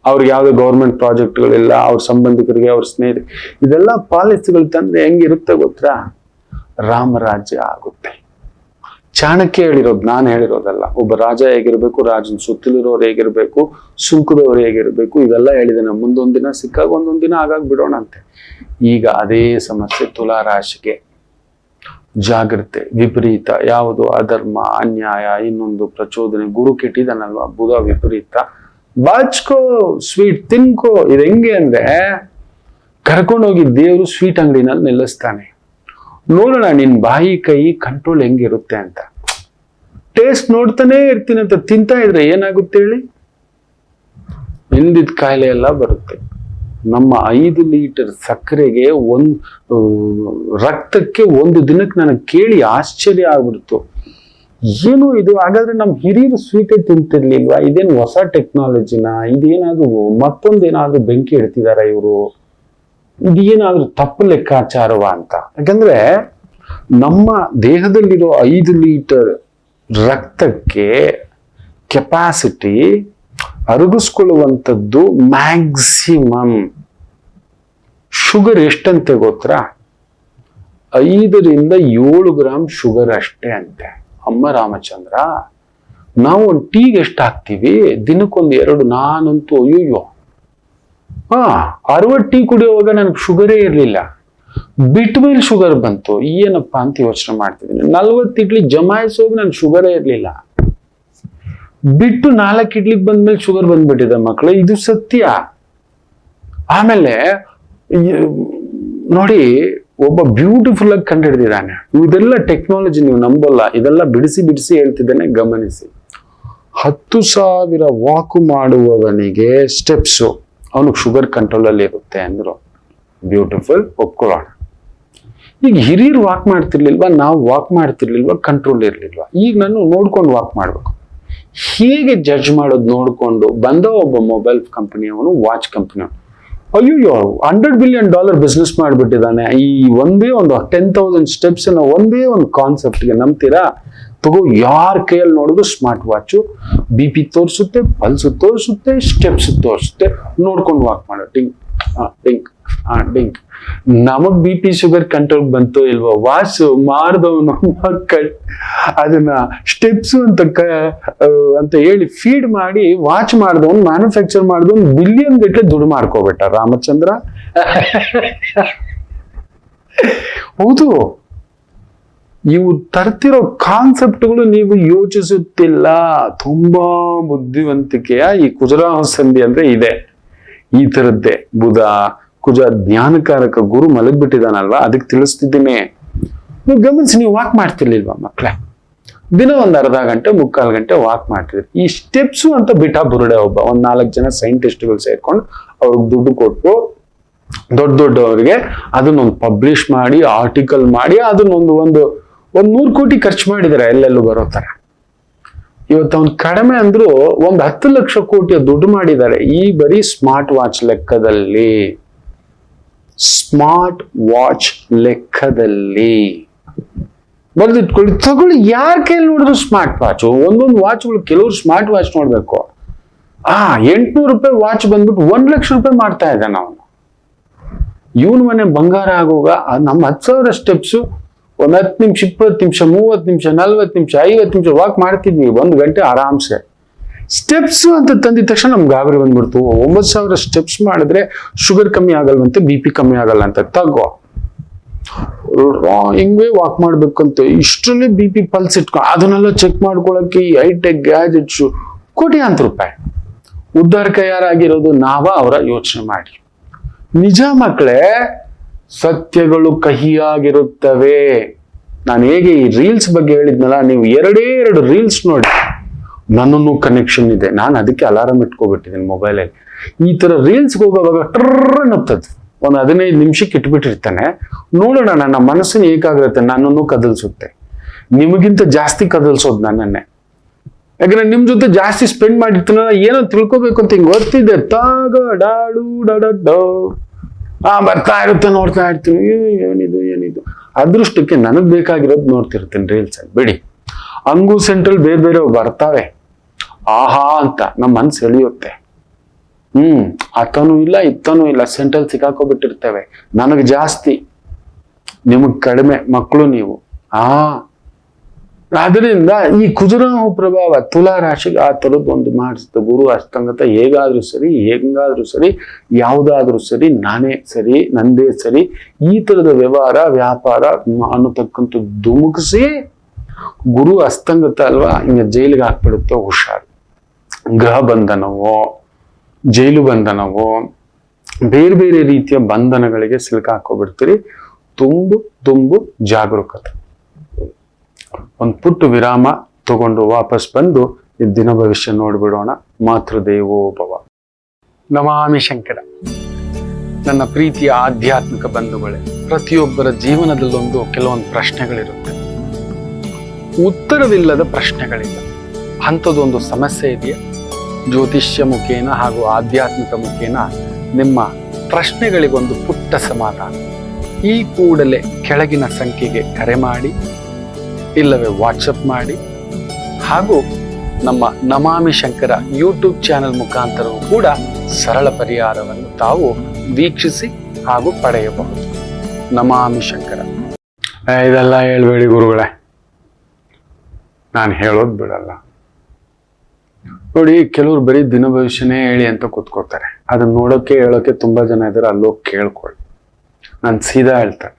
ಅವ್ರಿಗೆ ಯಾವ್ದೇ ಗೌರ್ಮೆಂಟ್ ಪ್ರಾಜೆಕ್ಟ್ಗಳಿಲ್ಲ, ಅವ್ರ ಸಂಬಂಧಿಕರಿಗೆ, ಅವ್ರ ಸ್ನೇಹಿತರಿಗೆ, ಇದೆಲ್ಲ ಪಾಲಿಸಿಗಳು ತಂದ್ರೆ ಹೆಂಗಿರುತ್ತೆ ಗೊತ್ತಾ? ರಾಮರಾಜ್ಯ ಆಗುತ್ತೆ. ಚಾಣಕ್ಯ ಹೇಳಿರೋದು, ನಾನು ಹೇಳಿರೋದಲ್ಲ. ಒಬ್ಬ ರಾಜ ಹೇಗಿರ್ಬೇಕು, ರಾಜನ ಸುತ್ತಲಿರೋರು ಹೇಗಿರ್ಬೇಕು, ಸುಂಕದವ್ರು ಹೇಗಿರ್ಬೇಕು, ಇದೆಲ್ಲ ಹೇಳಿದಾನೆ. ಮುಂದೊಂದಿನ ಸಿಕ್ಕಾಗ ಒಂದೊಂದಿನ ಆಗಾಗ ಬಿಡೋಣ ಅಂತೆ. ಈಗ ಅದೇ ಸಮಸ್ಯೆ ತುಲಾ ರಾಶಿಗೆ. ಜಾಗ್ರತೆ, ವಿಪರೀತ, ಯಾವುದು ಅಧರ್ಮ, ಅನ್ಯಾಯ, ಇನ್ನೊಂದು ಪ್ರಚೋದನೆ. ಗುರು ಕೆಟ್ಟಿದಾನಲ್ವಾ, ಬುಧ ವಿಪರೀತ. ಬಾಚ್ಕೋ, ಸ್ವೀಟ್ ತಿನ್ಕೋ. ಇದು ಹೆಂಗೆ ಅಂದ್ರೆ, ಕರ್ಕೊಂಡೋಗಿ ದೇವರು ಸ್ವೀಟ್ ಅಂಗಡಿನಲ್ಲಿ ನಿಲ್ಲಿಸ್ತಾನೆ. ನೋಡೋಣ ನಿನ್ ಬಾಯಿ ಕೈ ಕಂಟ್ರೋಲ್ ಹೆಂಗಿರುತ್ತೆ ಅಂತ. ಟೇಸ್ಟ್ ನೋಡ್ತಾನೆ ಇರ್ತೀನಿ ಅಂತ ತಿಂತಾ ಇದ್ರೆ ಏನಾಗುತ್ತೆ ಹೇಳಿ? ಹಿಂದಿದ್ ಕಾಯಿಲೆ ಎಲ್ಲ ಬರುತ್ತೆ. ನಮ್ಮ 5 ಲೀಟರ್ ಸಕ್ಕರೆಗೆ ರಕ್ತಕ್ಕೆ 1 ದಿನಕ್ಕೆ ನನಗೆ ಕೇಳಿ ಆಶ್ಚರ್ಯ ಆಗ್ಬಿಡ್ತು. ಏನು ಇದು? ಹಾಗಾದ್ರೆ ನಮ್ ಹಿರಿಯರು ಸ್ವೀಟೇ ತಿಂತಿರ್ಲಿಲ್ವಾ? ಇದೇನು ಹೊಸ ಟೆಕ್ನಾಲಜಿನ? ಇದೇನಾದ್ರು ಮತ್ತೊಂದೇನಾದ್ರು ಬೆಂಕಿ ಇಡ್ತಿದಾರ ಇವರು? ಇದೇನಾದ್ರೂ ತಪ್ಪು ಲೆಕ್ಕಾಚಾರವ ಅಂತ. ಯಾಕಂದ್ರೆ ನಮ್ಮ ದೇಹದಲ್ಲಿರೋ 5 ಲೀಟರ್ ರಕ್ತಕ್ಕೆ ಕೆಪಾಸಿಟಿ ಅರಗಿಸ್ಕೊಳ್ಳುವಂಥದ್ದು ಮ್ಯಾಕ್ಸಿಮಮ್. ಶುಗರ್ ಎಷ್ಟಂತೆ ಗೊತ್ತಾ? 5 ರಿಂದ 7 ಗ್ರಾಮ್ ಶುಗರ್ ಅಷ್ಟೇ ಅಂತೆ. ಅಮ್ಮ ರಾಮಚಂದ್ರ, ನಾವು ಒಂದು ಟೀಗೆ ಎಷ್ಟು ಹಾಕ್ತೀವಿ? ದಿನಕ್ಕೊಂದು 2. ನಾನಂತೂ ಅಯ್ಯೋ 60 ಟೀ ಕುಡಿಯುವಾಗ ನನಗೆ ಶುಗರೇ ಇರಲಿಲ್ಲ. ಬಿಟ್ಟ ಮೇಲೆ ಶುಗರ್ ಬಂತು, ಏನಪ್ಪಾ ಅಂತ ಯೋಚನೆ ಮಾಡ್ತಿದ್ದೀನಿ. 40 ಇಡ್ಲಿ ಜಮಾಯಿಸೋಗಿ ನನ್ ಶುಗರೇ ಇರ್ಲಿಲ್ಲ. ಬಿಟ್ಟು 4 ಇಡ್ಲಿಗೆ ಬಂದ್ಮೇಲೆ ಶುಗರ್ ಬಂದ್ಬಿಟ್ಟಿದೆ ಮಕ್ಕಳು, ಇದು ಸತ್ಯ. ಆಮೇಲೆ ನೋಡಿ, ಒಬ್ಬ ಬ್ಯೂಟಿಫುಲ್ ಆಗಿ ಕಂಡು ಹಿಡಿದಿದ್ದಾನೆ. ಇದೆಲ್ಲ ಟೆಕ್ನಾಲಜಿ, ನೀವು ನಂಬಲ್ಲ, ಇದೆಲ್ಲ ಬಿಡಿಸಿ ಬಿಡಿಸಿ ಹೇಳ್ತಿದ್ದೇನೆ, ಗಮನಿಸಿ. 10,000 ವಾಕು ಮಾಡುವವನಿಗೆ ಸ್ಟೆಪ್ಸು, ಅವನಿಗೆ ಶುಗರ್ ಕಂಟ್ರೋಲ್ ಅಲ್ಲಿ ಇರುತ್ತೆ ಅಂದ್ರು. ಬ್ಯೂಟಿಫುಲ್, ಒಪ್ಕೊಳ್ಳೋಣ. ಈಗ ಹಿರಿಯರು ವಾಕ್ ಮಾಡ್ತಿರ್ಲಿಲ್ವಾ, ನಾವು ವಾಕ್ ಮಾಡ್ತಿರ್ಲಿಲ್ವಾ, ಕಂಟ್ರೋಲ್ ಇರ್ಲಿಲ್ವಾ? ಈಗ ನಾನು ನೋಡ್ಕೊಂಡು ವಾಕ್ ಮಾಡ್ಬೇಕು. ಹೇಗೆ ಜಡ್ಜ್ ಮಾಡೋದು ನೋಡ್ಕೊಂಡು ಬಂದ ಒಬ್ಬ ಮೊಬೈಲ್ ಕಂಪನಿಯವನು, ವಾಚ್ ಕಂಪನಿಯವನು, ಅಯ್ಯೋ $100 ಬಿಲಿಯನ್ ಬಿಸ್ನೆಸ್ ಮಾಡ್ಬಿಟ್ಟಿದ್ದಾನೆ. ಈ ಒಂದೇ ಒಂದು 10,000 ಸ್ಟೆಪ್ಸ್ ಒಂದೇ ಒಂದು ಕಾನ್ಸೆಪ್ಟ್ಗೆ ನಂಬ್ತೀರಾ? ತಗೋ, ಯಾರ ಕೈಯಲ್ಲಿ ನೋಡಿದ್ರು ಸ್ಮಾರ್ಟ್ ವಾಚು, BP ತೋರಿಸುತ್ತೆ, ಪಲ್ಸ್ ತೋರಿಸುತ್ತೆ, ಸ್ಟೆಪ್ಸ್ ತೋರಿಸುತ್ತೆ, ನೋಡ್ಕೊಂಡು ವಾಕ್ ಮಾಡೋ. ಡಿಂಕ್ ಡಿಂಕ್ ಡಿಂಕ್. ನಮಗ್ BP ಶುಗರ್ ಕಂಟ್ರೋಲ್ ಬಂತು ಇಲ್ವೋ? ವಾಚ್ ಮಾರ್ದವನು ಮಕ್ಕಳು ಅದನ್ನ ಸ್ಟೆಪ್ಸ್ ಅಂತ ಹೇಳಿ ಫೀಡ್ ಮಾಡಿ ವಾಚ್ ಮಾಡಿದವನು, ಮ್ಯಾನುಫ್ಯಾಕ್ಚರ್ ಮಾಡಿದವನು ಬಿಲಿಯನ್ ಗಟ್ಟಲೆ ದುಡ್ಡು ಮಾಡ್ಕೋಬಿಟ್ಟ ರಾಮಚಂದ್ರ. ಹೌದು, ಇವು ತರ್ತಿರೋ ಕಾನ್ಸೆಪ್ಟ್ಗಳು ನೀವು ಯೋಚಿಸುತ್ತಿಲ್ಲ. ತುಂಬಾ ಬುದ್ಧಿವಂತಿಕೆಯ ಈ ಕುಜರಾಸಂಧಿ ಅಂದ್ರೆ ಇದೆ, ಈ ತರದ್ದೇ. ಬುಧ ಕುಜ ಜ್ಞಾನಕಾರಕ ಗುರು ಮಲಗ್ಬಿಟ್ಟಿದಾನಲ್ವಾ, ಅದಕ್ಕೆ ತಿಳಿಸ್ತಿದ್ದೀನಿ. ನೀವು ಗಮನಿಸಿ, ನೀವು ವಾಕ್ ಮಾಡ್ತಿರ್ಲಿಲ್ವಾ ಮಕ್ಕಳೇ? ದಿನ ಒಂದು ಅರ್ಧ ಗಂಟೆ 3/4 ಗಂಟೆ ವಾಕ್ ಮಾಡ್ತಿದ್ರಿ. ಈ ಸ್ಟೆಪ್ಸು ಅಂತ ಬಿಟ್ಟ ಬುರುಡೆ ಒಬ್ಬ, 4 ಜನ ಸೈಂಟಿಸ್ಟ್ಗಳು ಸೇರ್ಕೊಂಡು ಅವ್ರಿಗೆ ದುಡ್ಡು ಕೊಟ್ಟು ದೊಡ್ಡವರಿಗೆ ಅದನ್ನೊಂದು ಪಬ್ಲಿಷ್ ಮಾಡಿ, ಆರ್ಟಿಕಲ್ ಮಾಡಿ, ಅದನ್ನೊಂದು 100 ಕೋಟಿ ಖರ್ಚು ಮಾಡಿದ್ದಾರೆ ಎಲ್ಲೆಲ್ಲೂ ಬರೋ ತರ. ಇವತ್ತು ಅವ್ನು ಕಡಿಮೆ ಅಂದ್ರು 10 ಲಕ್ಷ ಕೋಟಿಯ ದುಡ್ಡು ಮಾಡಿದ್ದಾರೆ ಈ ಬರೀ ಸ್ಮಾರ್ಟ್ ವಾಚ್ ಲೆಕ್ಕದಲ್ಲಿ. ಸ್ಮಾರ್ಟ್ ವಾಚ್ ಲೆಕ್ಕದಲ್ಲಿ ಬರ್ದಿಟ್ಕೊಳ್ಳಿ, ತಗೊಳ್ಳಿ. ಯಾರ ಕೈಯಲ್ಲಿ ನೋಡಿದ್ರು ಸ್ಮಾರ್ಟ್ ವಾಚ್. ಒಂದೊಂದು ವಾಚ್ಗಳು, ಕೆಲವರು ಸ್ಮಾರ್ಟ್ ವಾಚ್ ನೋಡ್ಬೇಕು, $800 ವಾಚ್ ಬಂದ್ಬಿಟ್ಟು $1,00,000 ಮಾಡ್ತಾ ಇದ್ದಾನೆ ಅವನು. ಇವನ್ ಮನೆ ಬಂಗಾರ ಆಗೋಗ ನಮ್ಮ 10,000 ಸ್ಟೆಪ್ಸು 10 ನಿಮಿಷ, 20 ನಿಮಿಷ, 30 ನಿಮಿಷ, 40 ನಿಮಿಷ, 50 ನಿಮಿಷ ವಾಕ್ ಮಾಡ್ತಿದ್ವಿ, 1 ಗಂಟೆ ಆರಾಮ್ಸೆ. ಸ್ಟೆಪ್ಸ್ ಅಂತ ತಂದಿದ ತಕ್ಷಣ ನಮ್ಗೆ ಗಾಬರಿ ಬಂದ್ಬಿಡ್ತು. 9,000 ಸ್ಟೆಪ್ಸ್ ಮಾಡಿದ್ರೆ ಶುಗರ್ ಕಮ್ಮಿ ಆಗಲ್ವಂತೆ, BP ಕಮ್ಮಿ ಆಗಲ್ಲ ಅಂತ. ತಗೋ, ಹಿಂಗೆ ವಾಕ್ ಮಾಡ್ಬೇಕಂತ ಇಷ್ಟರಲ್ಲಿ BP ಪಲ್ಸ್ ಇಟ್ಕೊ, ಅದನ್ನೆಲ್ಲ ಚೆಕ್ ಮಾಡ್ಕೊಳಕ್ಕೆ ಈ ಹೈಟೆಕ್ ಗ್ಯಾಜೆಟ್ಸ್ ₹1,00,00,000. ಉದ್ಧಾರಕ ಯಾರಾಗಿರೋದು ನಾವ? ಅವರ ಯೋಚನೆ ಮಾಡಿ. ನಿಜ ಮಕ್ಕಳೇ, ಸತ್ಯಗಳು ಕಹಿಯಾಗಿರುತ್ತವೆ. ನಾನು ಹೇಗೆ ಈ ರೀಲ್ಸ್ ಬಗ್ಗೆ ಹೇಳಿದ್ನಲ್ಲ, ನೀವು 2 ರೀಲ್ಸ್ ನೋಡಿ, ನನ್ನನ್ನು ಕನೆಕ್ಷನ್ ಇದೆ. ನಾನು ಅದಕ್ಕೆ ಅಲಾರಾಮ್ ಇಟ್ಕೊಬಿಟ್ಟಿದ್ದೀನಿ ಮೊಬೈಲಲ್ಲಿ. ಈ ತರ ರೀಲ್ಸ್ಗೆ ಹೋಗೋವಾಗ ಟ್ರರ್ ಅನ್ನುತ್ತದೆ. ಒಂದು 15 ನಿಮಿಷಕ್ಕೆ ಇಟ್ಬಿಟ್ಟಿರ್ತಾನೆ. ನೋಡೋಣ, ನನ್ನ ಮನಸ್ಸಿನ ಏಕಾಗ್ರತೆ ನನ್ನನ್ನು ಕದಲ್ಸುತ್ತೆ. ನಿಮಗಿಂತ ಜಾಸ್ತಿ ಕದಲ್ಸೋದು ನನ್ನನ್ನೇ. ಯಾಕಂದ್ರೆ ನಿಮ್ ಜೊತೆ ಜಾಸ್ತಿ ಸ್ಪೆಂಡ್ ಮಾಡಿರ್ತಾನ, ಏನೋ ತಿಳ್ಕೊಬೇಕು ಅಂತ ಹಿಂಗ್ ಓದ್ತಿದ್ದೆ. ತಾಗ ಡಾಡು ಡಡೋ ಬರ್ತಾ ಇರುತ್ತೆ, ನೋಡ್ತಾ ಇರ್ತೀನಿ. ಏನಿದು ಅದೃಷ್ಟಕ್ಕೆ ನನಗ್ ಬೇಕಾಗಿರೋದು ನೋಡ್ತಿರ್ತೇನೆ ರೀಲ್ಸ್ ಅಲ್ಲಿ. ಬಿಡಿ, ಹಂಗೂ ಸೆಂಟ್ರಲ್ ಬೇರೆ ಬರ್ತಾವೆ, ಆಹಾ ಅಂತ ನಮ್ಮ ಮನ್ಸು ಎಳಿಯುತ್ತೆ. ಅತನೂ ಇಲ್ಲ ಇತ್ತನೂ ಇಲ್ಲ, ಸೆಂಟ್ರಲ್ ಸಿಕ್ಕಾಕೋಬಿಟ್ಟಿರ್ತೇವೆ. ನನಗ್ ಜಾಸ್ತಿ, ನಿಮಗ್ ಕಡಿಮೆ, ಮಕ್ಕಳು ನೀವು. ಅದರಿಂದ ಈ ಕುಜರಾಹು ಪ್ರಭಾವ ತುಲಾ ರಾಶಿಗೆ ಆ ತರದ್ದು ಒಂದು ಮಾಡಿಸುತ್ತೆ. ಗುರು ಅಸ್ತಂಗತ ಹೇಗಾದ್ರೂ ಸರಿ, ಹೆಂಗಾದ್ರೂ ಸರಿ, ಯಾವ್ದಾದ್ರೂ ಸರಿ, ನಾನೇ ಸರಿ, ನಂದೇ ಸರಿ, ಈ ತರದ ವ್ಯವಹಾರ ವ್ಯಾಪಾರ ಅನ್ನತಕ್ಕಂಥ ಧುಮುಕಿಸಿ ಗುರು ಅಸ್ತಂಗತ ಅಲ್ವಾ, ಹಿಂಗೆ ಜೈಲಿಗೆ ಹಾಕ್ಬಿಡುತ್ತೆ. ಹುಷಾರು. ಗೃಹ ಬಂಧನವೋ, ಜೈಲು ಬಂಧನವೋ, ಬೇರೆ ರೀತಿಯ ಬಂಧನಗಳಿಗೆ ಸಿಲುಕಾಕೋಬಿಡ್ತೀರಿ. ತುಂಬು ಜಾಗರೂಕತೆ. ಒಂದು ಪುಟ್ಟ ವಿರಾಮ ತಗೊಂಡು ವಾಪಸ್ ಬಂದು ಈ ದಿನ ಭವಿಷ್ಯ ನೋಡ್ಬಿಡೋಣ. ಮಾತೃದೇವೋ ಭವ. ನಮಾಮಿ ಶಂಕರ. ನನ್ನ ಪ್ರೀತಿಯ ಆಧ್ಯಾತ್ಮಿಕ ಬಂಧುಗಳೇ, ಪ್ರತಿಯೊಬ್ಬರ ಜೀವನದಲ್ಲೊಂದು ಕೆಲವೊಂದು ಪ್ರಶ್ನೆಗಳಿರುತ್ತೆ, ಉತ್ತರವಿಲ್ಲದ ಪ್ರಶ್ನೆಗಳಿಲ್ಲ. ಅಂಥದ್ದೊಂದು ಸಮಸ್ಯೆ ಇದೆಯಾ? ಜ್ಯೋತಿಷ್ಯ ಮುಖೇನ ಹಾಗೂ ಆಧ್ಯಾತ್ಮಿಕ ಮುಖೇನ ನಿಮ್ಮ ಪ್ರಶ್ನೆಗಳಿಗೊಂದು ಪುಟ್ಟ ಸಮಾಧಾನ. ಈ ಕೂಡಲೇ ಕೆಳಗಿನ ಸಂಖ್ಯೆಗೆ ಕರೆ ಮಾಡಿ, ಇಲ್ಲವೇ ವಾಟ್ಸಪ್ ಮಾಡಿ, ಹಾಗೂ ನಮ್ಮ ನಮಾಮಿ ಶಂಕರ ಯೂಟ್ಯೂಬ್ ಚಾನೆಲ್ ಮುಖಾಂತರವೂ ಕೂಡ ಸರಳ ಪರಿಹಾರವನ್ನು ತಾವು ವೀಕ್ಷಿಸಿ ಹಾಗೂ ಪಡೆಯಬಹುದು. ನಮಾಮಿ ಶಂಕರ. ಇದೆಲ್ಲ ಹೇಳ್ಬೇಡಿ ಗುರುಗಳೇ, ನಾನು ಹೇಳೋದು ಬಿಡಲ್ಲ. ನೋಡಿ, ಕೆಲವ್ರು ಬರೀ ದಿನ ಭವಿಷ್ಯನೇ ಹೇಳಿ ಅಂತ ಕೂತ್ಕೋತಾರೆ. ಅದನ್ನ ನೋಡೋಕೆ ಹೇಳೋಕೆ ತುಂಬಾ ಜನ ಇದ್ದಾರೆ. ಅಲ್ಲೋಗಿ ಕೇಳ್ಕೊಳ್ಳಿ. ನಾನು ಸೀದಾ ಹೇಳ್ತೇನೆ,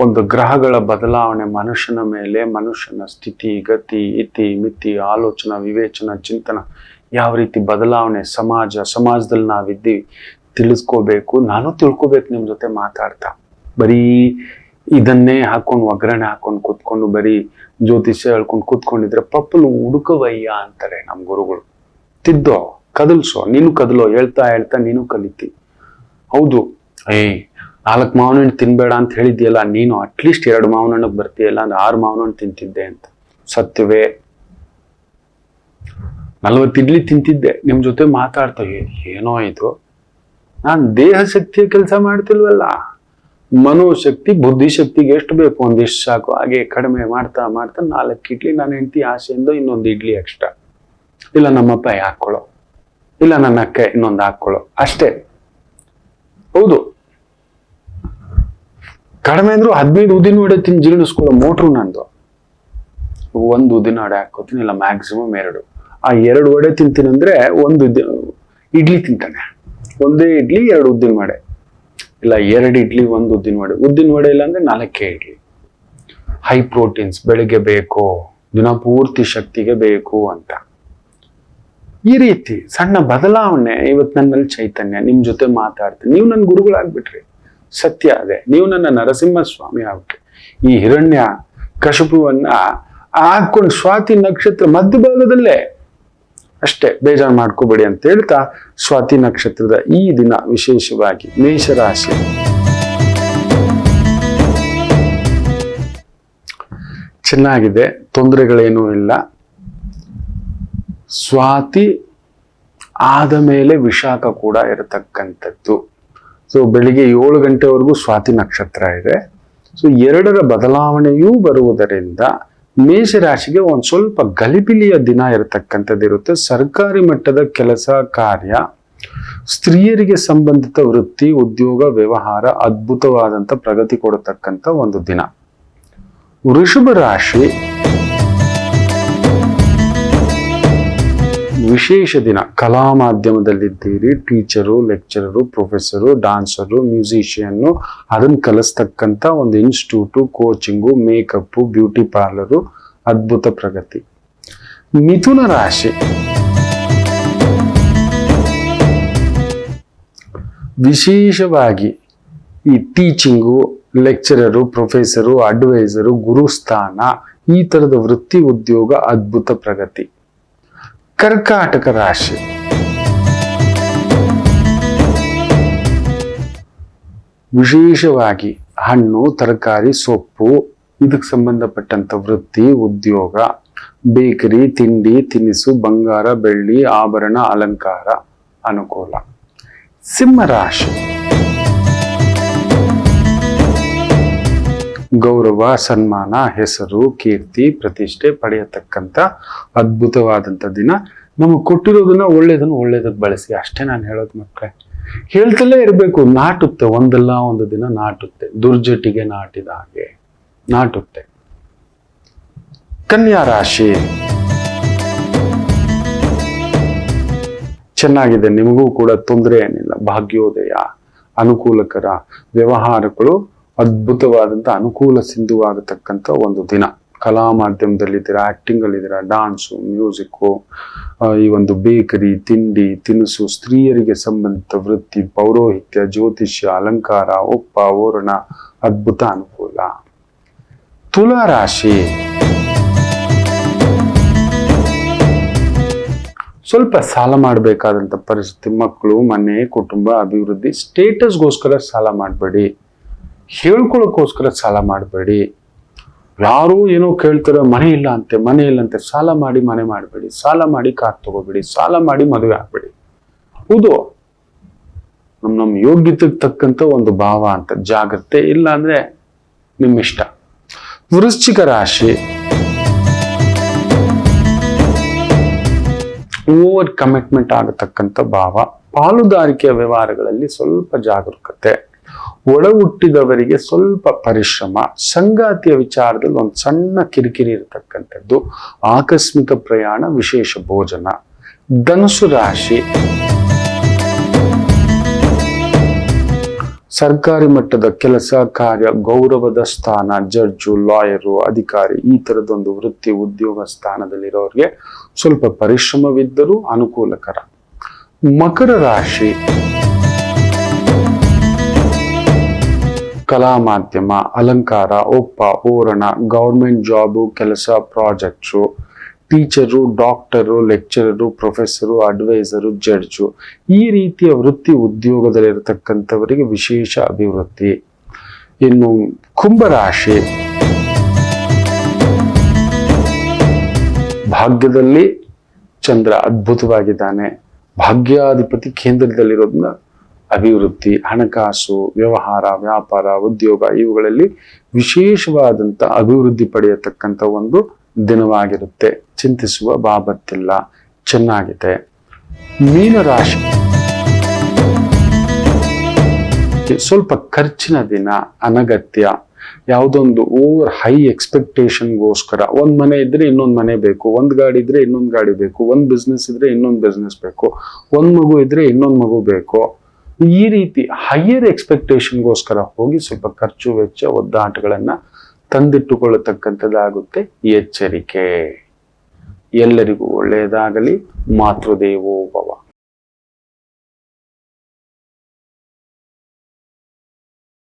ಒಂದು ಗ್ರಹಗಳ ಬದಲಾವಣೆ ಮನುಷ್ಯನ ಮೇಲೆ, ಮನುಷ್ಯನ ಸ್ಥಿತಿ ಗತಿ ಇತಿ ಮಿತಿ ಆಲೋಚನಾ ವಿವೇಚನ ಚಿಂತನ ಯಾವ ರೀತಿ ಬದಲಾವಣೆ, ಸಮಾಜದಲ್ಲಿ ನಾವಿದ್ದೀವಿ ತಿಳಿಸ್ಕೋಬೇಕು. ನಾನು ತಿಳ್ಕೊಬೇಕು ನಿಮ್ ಜೊತೆ ಮಾತಾಡ್ತಾ. ಬರೀ ಇದನ್ನೇ ಹಾಕೊಂಡು ಒಗ್ಗರಣೆ ಹಾಕೊಂಡು ಕೂತ್ಕೊಂಡು ಬರೀ ಜ್ಯೋತಿಷ್ಯ ಹೇಳ್ಕೊಂಡು ಕೂತ್ಕೊಂಡಿದ್ರೆ ಪಪ್ಪಲು ಹುಡುಕವಯ್ಯ ಅಂತಾರೆ ನಮ್ ಗುರುಗಳು. ತಿದ್ದೋ, ಕದಲ್ಸೋ, ನೀನು ಕದಲೋ, ಹೇಳ್ತಾ ನೀನು ಕಲಿತಿ. ಹೌದು, 4 ಮಾವಿನ ಹಣ್ಣು ತಿನ್ಬೇಡ ಅಂತ ಹೇಳಿದ್ಯಲ್ಲ, ನೀನು ಅಟ್ಲೀಸ್ಟ್ 2 ಮಾವಿನ ಹಣ್ಣಕ್ಕೆ ಬರ್ತೀಯಲ್ಲ ಅಂದ್ರೆ 6 ಮಾವಿನ ಹಣ್ಣು ತಿಂತಿದ್ದೆ ಅಂತ. ಸತ್ಯವೇ. 40 ಇಡ್ಲಿ ತಿಂತಿದ್ದೆ ನಿಮ್ ಜೊತೆ ಮಾತಾಡ್ತಾ. ಏನೋ ಇದು, ನಾನ್ ದೇಹ ಶಕ್ತಿಯ ಕೆಲಸ ಮಾಡ್ತಿಲ್ವಲ್ಲ, ಮನೋಶಕ್ತಿ ಬುದ್ಧಿಶಕ್ತಿಗೆ ಎಷ್ಟು ಬೇಕು ಒಂದಿಷ್ಟು ಸಾಕು. ಹಾಗೆ ಕಡಿಮೆ ಮಾಡ್ತಾ 4 ಇಡ್ಲಿ ನನ್ನ ಹೆಂಡತಿ ಆಸೆಯಿಂದ ಇನ್ನೊಂದು ಇಡ್ಲಿ ಎಕ್ಸ್ಟ್ರಾ, ಇಲ್ಲ ನಮ್ಮಪ್ಪ ಹಾಕೊಳ್ಳೋ, ಇಲ್ಲ ನನ್ನ ಅಕ್ಕ ಇನ್ನೊಂದು ಹಾಕೊಳ್ಳೋ, ಅಷ್ಟೇ. ಹೌದು, ಕಡಿಮೆ ಅಂದ್ರು 15 ಉದ್ದಿನ ವಡೆ ತಿಂದು ಜೀರ್ಣಿಸ್ಕೊಳ್ಳೋ ಮೋಟ್ರು ನಂದು. 1 ಉದ್ದಿನ ವಡೆ ಹಾಕೋತೀನಿ, ಇಲ್ಲ ಮ್ಯಾಕ್ಸಿಮಮ್ 2. ಆ 2 ವಡೆ ತಿಂತೀನಿ ಅಂದ್ರೆ 1 ಇಡ್ಲಿ ತಿಂತಾನೆ. 1 ಇಡ್ಲಿ 2 ಉದ್ದಿನ ವಡೆ, ಇಲ್ಲ 2 ಇಡ್ಲಿ 1 ಉದ್ದಿನ ವಡೆ. ಉದ್ದಿನ ವಡೆ ಇಲ್ಲ ಅಂದ್ರೆ 4 ಇಡ್ಲಿ. ಹೈ ಪ್ರೋಟೀನ್ಸ್ ಬೆಳಿಗ್ಗೆ ಬೇಕು, ದಿನ ಪೂರ್ತಿ ಶಕ್ತಿಗೆ ಬೇಕು ಅಂತ. ಈ ರೀತಿ ಸಣ್ಣ ಬದಲಾವಣೆ ಇವತ್ತು ನನ್ನಲ್ಲಿ ಚೈತನ್ಯ. ನಿಮ್ ಜೊತೆ ಮಾತಾಡ್ತೀನಿ, ನೀವು ನನ್ನ ಗುರುಗಳಾಗ್ಬಿಟ್ರಿ. ಸತ್ಯ ಅದೇ, ನೀವು ನನ್ನ ನರಸಿಂಹ ಸ್ವಾಮಿ ಆಗ್ಬಿಟ್ರಿ. ಈ ಹಿರಣ್ಯ ಕಶಪುವನ್ನ ಹಾಕೊಂಡು ಸ್ವಾತಿ ನಕ್ಷತ್ರ ಮಧ್ಯಭಾಗದಲ್ಲೇ ಅಷ್ಟೇ, ಬೇಜಾರು ಮಾಡ್ಕೋಬೇಡಿ ಅಂತ ಹೇಳ್ತಾ, ಸ್ವಾತಿ ನಕ್ಷತ್ರದ ಈ ದಿನ ವಿಶೇಷವಾಗಿ ಮೇಷರಾಶಿ. ಚೆನ್ನಾಗಿದೆ, ತೊಂದರೆಗಳೇನೂ ಇಲ್ಲ. ಸ್ವಾತಿ ಆದ ಮೇಲೆ ವಿಶಾಖ ಕೂಡ ಇರತಕ್ಕಂಥದ್ದು. ಸೊ ಬೆಳಿಗ್ಗೆ 7 ಗಂಟೆವರೆಗೂ ಸ್ವಾತಿ ನಕ್ಷತ್ರ ಇದೆ. ಸೊ 2ರ ಬದಲಾವಣೆಯೂ ಬರುವುದರಿಂದ ಮೇಷರಾಶಿಗೆ ಒಂದ್ ಸ್ವಲ್ಪ ಗಲಿಬಿಲಿಯ ದಿನ ಇರತಕ್ಕಂಥದ್ದು ಇರುತ್ತೆ. ಸರ್ಕಾರಿ ಮಟ್ಟದ ಕೆಲಸ ಕಾರ್ಯ, ಸ್ತ್ರೀಯರಿಗೆ ಸಂಬಂಧಿತ ವೃತ್ತಿ ಉದ್ಯೋಗ ವ್ಯವಹಾರ ಅದ್ಭುತವಾದಂತ ಪ್ರಗತಿ ಕೊಡತಕ್ಕಂಥ ಒಂದು ದಿನ. ವೃಷಭ ರಾಶಿ ವಿಶೇಷ ದಿನ. ಕಲಾ ಮಾಧ್ಯಮದಲ್ಲಿದ್ದೀರಿ, ಟೀಚರು, ಲೆಕ್ಚರರು, ಪ್ರೊಫೆಸರು, ಡಾನ್ಸರು, ಮ್ಯೂಸಿಷಿಯನ್ನು, ಅದನ್ನ ಕಲಿಸ್ತಕ್ಕಂಥ ಒಂದು institute, coaching, makeup, beauty parlour, ಅದ್ಭುತ ಪ್ರಗತಿ. ಮಿಥುನ ರಾಶಿ ವಿಶೇಷವಾಗಿ ಈ ಟೀಚಿಂಗು, ಲೆಕ್ಚರರು, ಪ್ರೊಫೆಸರು, ಅಡ್ವೈಸರು, ಗುರುಸ್ಥಾನ, ಈ ತರದ ವೃತ್ತಿ ಉದ್ಯೋಗ ಅದ್ಭುತ ಪ್ರಗತಿ. ಕರ್ಕಾಟಕ ರಾಶಿ ವಿಶೇಷವಾಗಿ ಹಣ್ಣು, ತರಕಾರಿ, ಸೊಪ್ಪು, ಇದಕ್ಕೆ ಸಂಬಂಧಪಟ್ಟಂತ ವೃತ್ತಿ ಉದ್ಯೋಗ, ಬೇಕರಿ, ತಿಂಡಿ ತಿನಿಸು, ಬಂಗಾರ ಬೆಳ್ಳಿ ಆಭರಣ ಅಲಂಕಾರ ಅನುಕೂಲ. ಸಿಂಹರಾಶಿ ಗೌರವ, ಸನ್ಮಾನ, ಹೆಸರು, ಕೀರ್ತಿ, ಪ್ರತಿಷ್ಠೆ ಪಡೆಯತಕ್ಕಂಥ ಅದ್ಭುತವಾದಂಥ ದಿನ. ನಮಗೆ ಕೊಟ್ಟಿರೋದನ್ನ ಒಳ್ಳೇದಕ್ಕೆ ಬಳಸಿ, ಅಷ್ಟೇ ನಾನು ಹೇಳೋದು ಮಕ್ಕಳೇ. ಹೇಳ್ತಲೇ ಇರಬೇಕು, ನಾಟುತ್ತೆ, ಒಂದಲ್ಲ ಒಂದು ದಿನ ನಾಟುತ್ತೆ. ದುರ್ಜಟಿಗೆ ನಾಟಿದ ಹಾಗೆ ನಾಟುತ್ತೆ. ಕನ್ಯಾ ರಾಶಿ ಚೆನ್ನಾಗಿದೆ, ನಿಮಗೂ ಕೂಡ ತೊಂದರೆ ಏನಿಲ್ಲ. ಭಾಗ್ಯೋದಯ, ಅನುಕೂಲಕರ ವ್ಯವಹಾರಗಳು ಅದ್ಭುತವಾದಂಥ ಅನುಕೂಲ ಸಿಂಧುವಾಗತಕ್ಕಂಥ ಒಂದು ದಿನ. ಕಲಾ ಮಾಧ್ಯಮದಲ್ಲಿದ್ದೀರಾ, ಆಕ್ಟಿಂಗ್ ಅಲ್ಲಿದ್ದೀರಾ, ಡಾನ್ಸು, ಮ್ಯೂಸಿಕ್ಕು, ಈ ಒಂದು ಬೇಕರಿ, ತಿಂಡಿ ತಿನಿಸು, ಸ್ತ್ರೀಯರಿಗೆ ಸಂಬಂಧಿತ ವೃತ್ತಿ, ಪೌರೋಹಿತ್ಯ, ಜ್ಯೋತಿಷ್ಯ, ಅಲಂಕಾರ, ಒಪ್ಪ ಓರಣ, ಅದ್ಭುತ ಅನುಕೂಲ. ತುಲಾ ರಾಶಿ ಸ್ವಲ್ಪ ಸಾಲ ಮಾಡಬೇಕಾದಂಥ ಪರಿಸ್ಥಿತಿ. ಮಕ್ಕಳು, ಮನೆ, ಕುಟುಂಬ ಅಭಿವೃದ್ಧಿ, ಸ್ಟೇಟಸ್ಗೋಸ್ಕರ ಸಾಲ ಮಾಡಬೇಡಿ, ಹೇಳ್ಕೊಳ್ಳೋಕ್ಕೋಸ್ಕರ ಸಾಲ ಮಾಡಬೇಡಿ. ಯಾರು ಏನೋ ಕೇಳ್ತಾರೆ, ಮನೆ ಇಲ್ಲ ಅಂತೆ, ಸಾಲ ಮಾಡಿ ಮನೆ ಮಾಡಬೇಡಿ, ಸಾಲ ಮಾಡಿ ಕಾರ್ ತಗೋಬೇಡಿ, ಸಾಲ ಮಾಡಿ ಮದುವೆ ಆಗ್ಬೇಡಿ. ಹೌದು, ನಮ್ಮ ಯೋಗ್ಯತೆಗೆ ತಕ್ಕಂತ ಒಂದು ಭಾವ ಅಂತ ಜಾಗ್ರತೆ, ಇಲ್ಲ ಅಂದ್ರೆ ನಿಮ್ಮ ಇಷ್ಟ. ವೃಶ್ಚಿಕ ರಾಶಿ ಓವರ್ ಕಮಿಟ್ಮೆಂಟ್ ಆಗತಕ್ಕಂಥ ಭಾವ. ಪಾಲುದಾರಿಕೆಯ ವ್ಯವಹಾರಗಳಲ್ಲಿ ಸ್ವಲ್ಪ ಜಾಗರೂಕತೆ. ಒಡ ಹುಟ್ಟಿದವರಿಗೆ ಸ್ವಲ್ಪ ಪರಿಶ್ರಮ. ಸಂಗಾತಿಯ ವಿಚಾರದಲ್ಲಿ ಒಂದು ಸಣ್ಣ ಕಿರಿಕಿರಿ ಇರತಕ್ಕಂಥದ್ದು. ಆಕಸ್ಮಿಕ ಪ್ರಯಾಣ, ವಿಶೇಷ ಭೋಜನ. ಧನುಸು ರಾಶಿ ಸರ್ಕಾರಿ ಮಟ್ಟದ ಕೆಲಸ ಕಾರ್ಯ, ಗೌರವದ ಸ್ಥಾನ, ಜಡ್ಜು, ಲಾಯರು, ಅಧಿಕಾರಿ, ಈ ತರದೊಂದು ವೃತ್ತಿ ಉದ್ಯೋಗ ಸ್ಥಾನದಲ್ಲಿರೋರಿಗೆ ಸ್ವಲ್ಪ ಪರಿಶ್ರಮವಿದ್ದರೂ ಅನುಕೂಲಕರ. ಮಕರ ರಾಶಿ ಕಲಾ ಮಾಧ್ಯಮ, ಅಲಂಕಾರ, ಒಪ್ಪ, ಓರಣ, ಗೌರ್ಮೆಂಟ್ ಜಾಬು, ಕೆಲಸ, projects, teacher, doctor, lecturer, professor, adviser, judge, ಈ ರೀತಿಯ ವೃತ್ತಿ ಉದ್ಯೋಗದಲ್ಲಿರತಕ್ಕಂಥವರಿಗೆ ವಿಶೇಷ ಅಭಿವೃದ್ಧಿ. ಇನ್ನು ಕುಂಭರಾಶಿ ಭಾಗ್ಯದಲ್ಲಿ ಚಂದ್ರ ಅದ್ಭುತವಾಗಿದ್ದಾನೆ. ಭಾಗ್ಯಾಧಿಪತಿ ಕೇಂದ್ರದಲ್ಲಿರೋದ್ರಿಂದ ಅಭಿವೃದ್ಧಿ, ಹಣಕಾಸು, ವ್ಯವಹಾರ, ವ್ಯಾಪಾರ, ಉದ್ಯೋಗ ಇವುಗಳಲ್ಲಿ ವಿಶೇಷವಾದಂಥ ಅಭಿವೃದ್ಧಿ ಪಡೆಯತಕ್ಕಂಥ ಒಂದು ದಿನವಾಗಿರುತ್ತೆ. ಚಿಂತಿಸುವ ಬಾಬತ್ತಿಲ್ಲ, ಚೆನ್ನಾಗಿದೆ. ಮೀನರಾಶಿ ಸ್ವಲ್ಪ ಖರ್ಚಿನ ದಿನ, ಅನಗತ್ಯ, ಯಾವುದೊಂದು ಓವರ್ ಹೈ ಎಕ್ಸ್ಪೆಕ್ಟೇಷನ್ಗೋಸ್ಕರ. ಒಂದ್ ಮನೆ ಇದ್ರೆ ಇನ್ನೊಂದು ಮನೆ ಬೇಕು, ಒಂದ್ ಗಾಡಿ ಇದ್ರೆ ಇನ್ನೊಂದು ಗಾಡಿ ಬೇಕು, ಒಂದ್ ಬಿಸ್ನೆಸ್ ಇದ್ರೆ ಇನ್ನೊಂದು ಬಿಸ್ನೆಸ್ ಬೇಕು, ಒಂದ್ ಮಗು ಇದ್ರೆ ಇನ್ನೊಂದು ಮಗು ಬೇಕು. ಈ ರೀತಿ ಹೈಯರ್ ಎಕ್ಸ್ಪೆಕ್ಟೇಷನ್ಗೋಸ್ಕರ ಹೋಗಿ ಸ್ವಲ್ಪ ಖರ್ಚು ವೆಚ್ಚ ಒದ್ದಾಟಗಳನ್ನ ತಂದಿಟ್ಟುಕೊಳ್ಳತಕ್ಕಂಥದ್ದಾಗುತ್ತೆ. ಎಚ್ಚರಿಕೆ. ಎಲ್ಲರಿಗೂ ಒಳ್ಳೆಯದಾಗಲಿ. ಮಾತೃದೇವೋ ಭವ.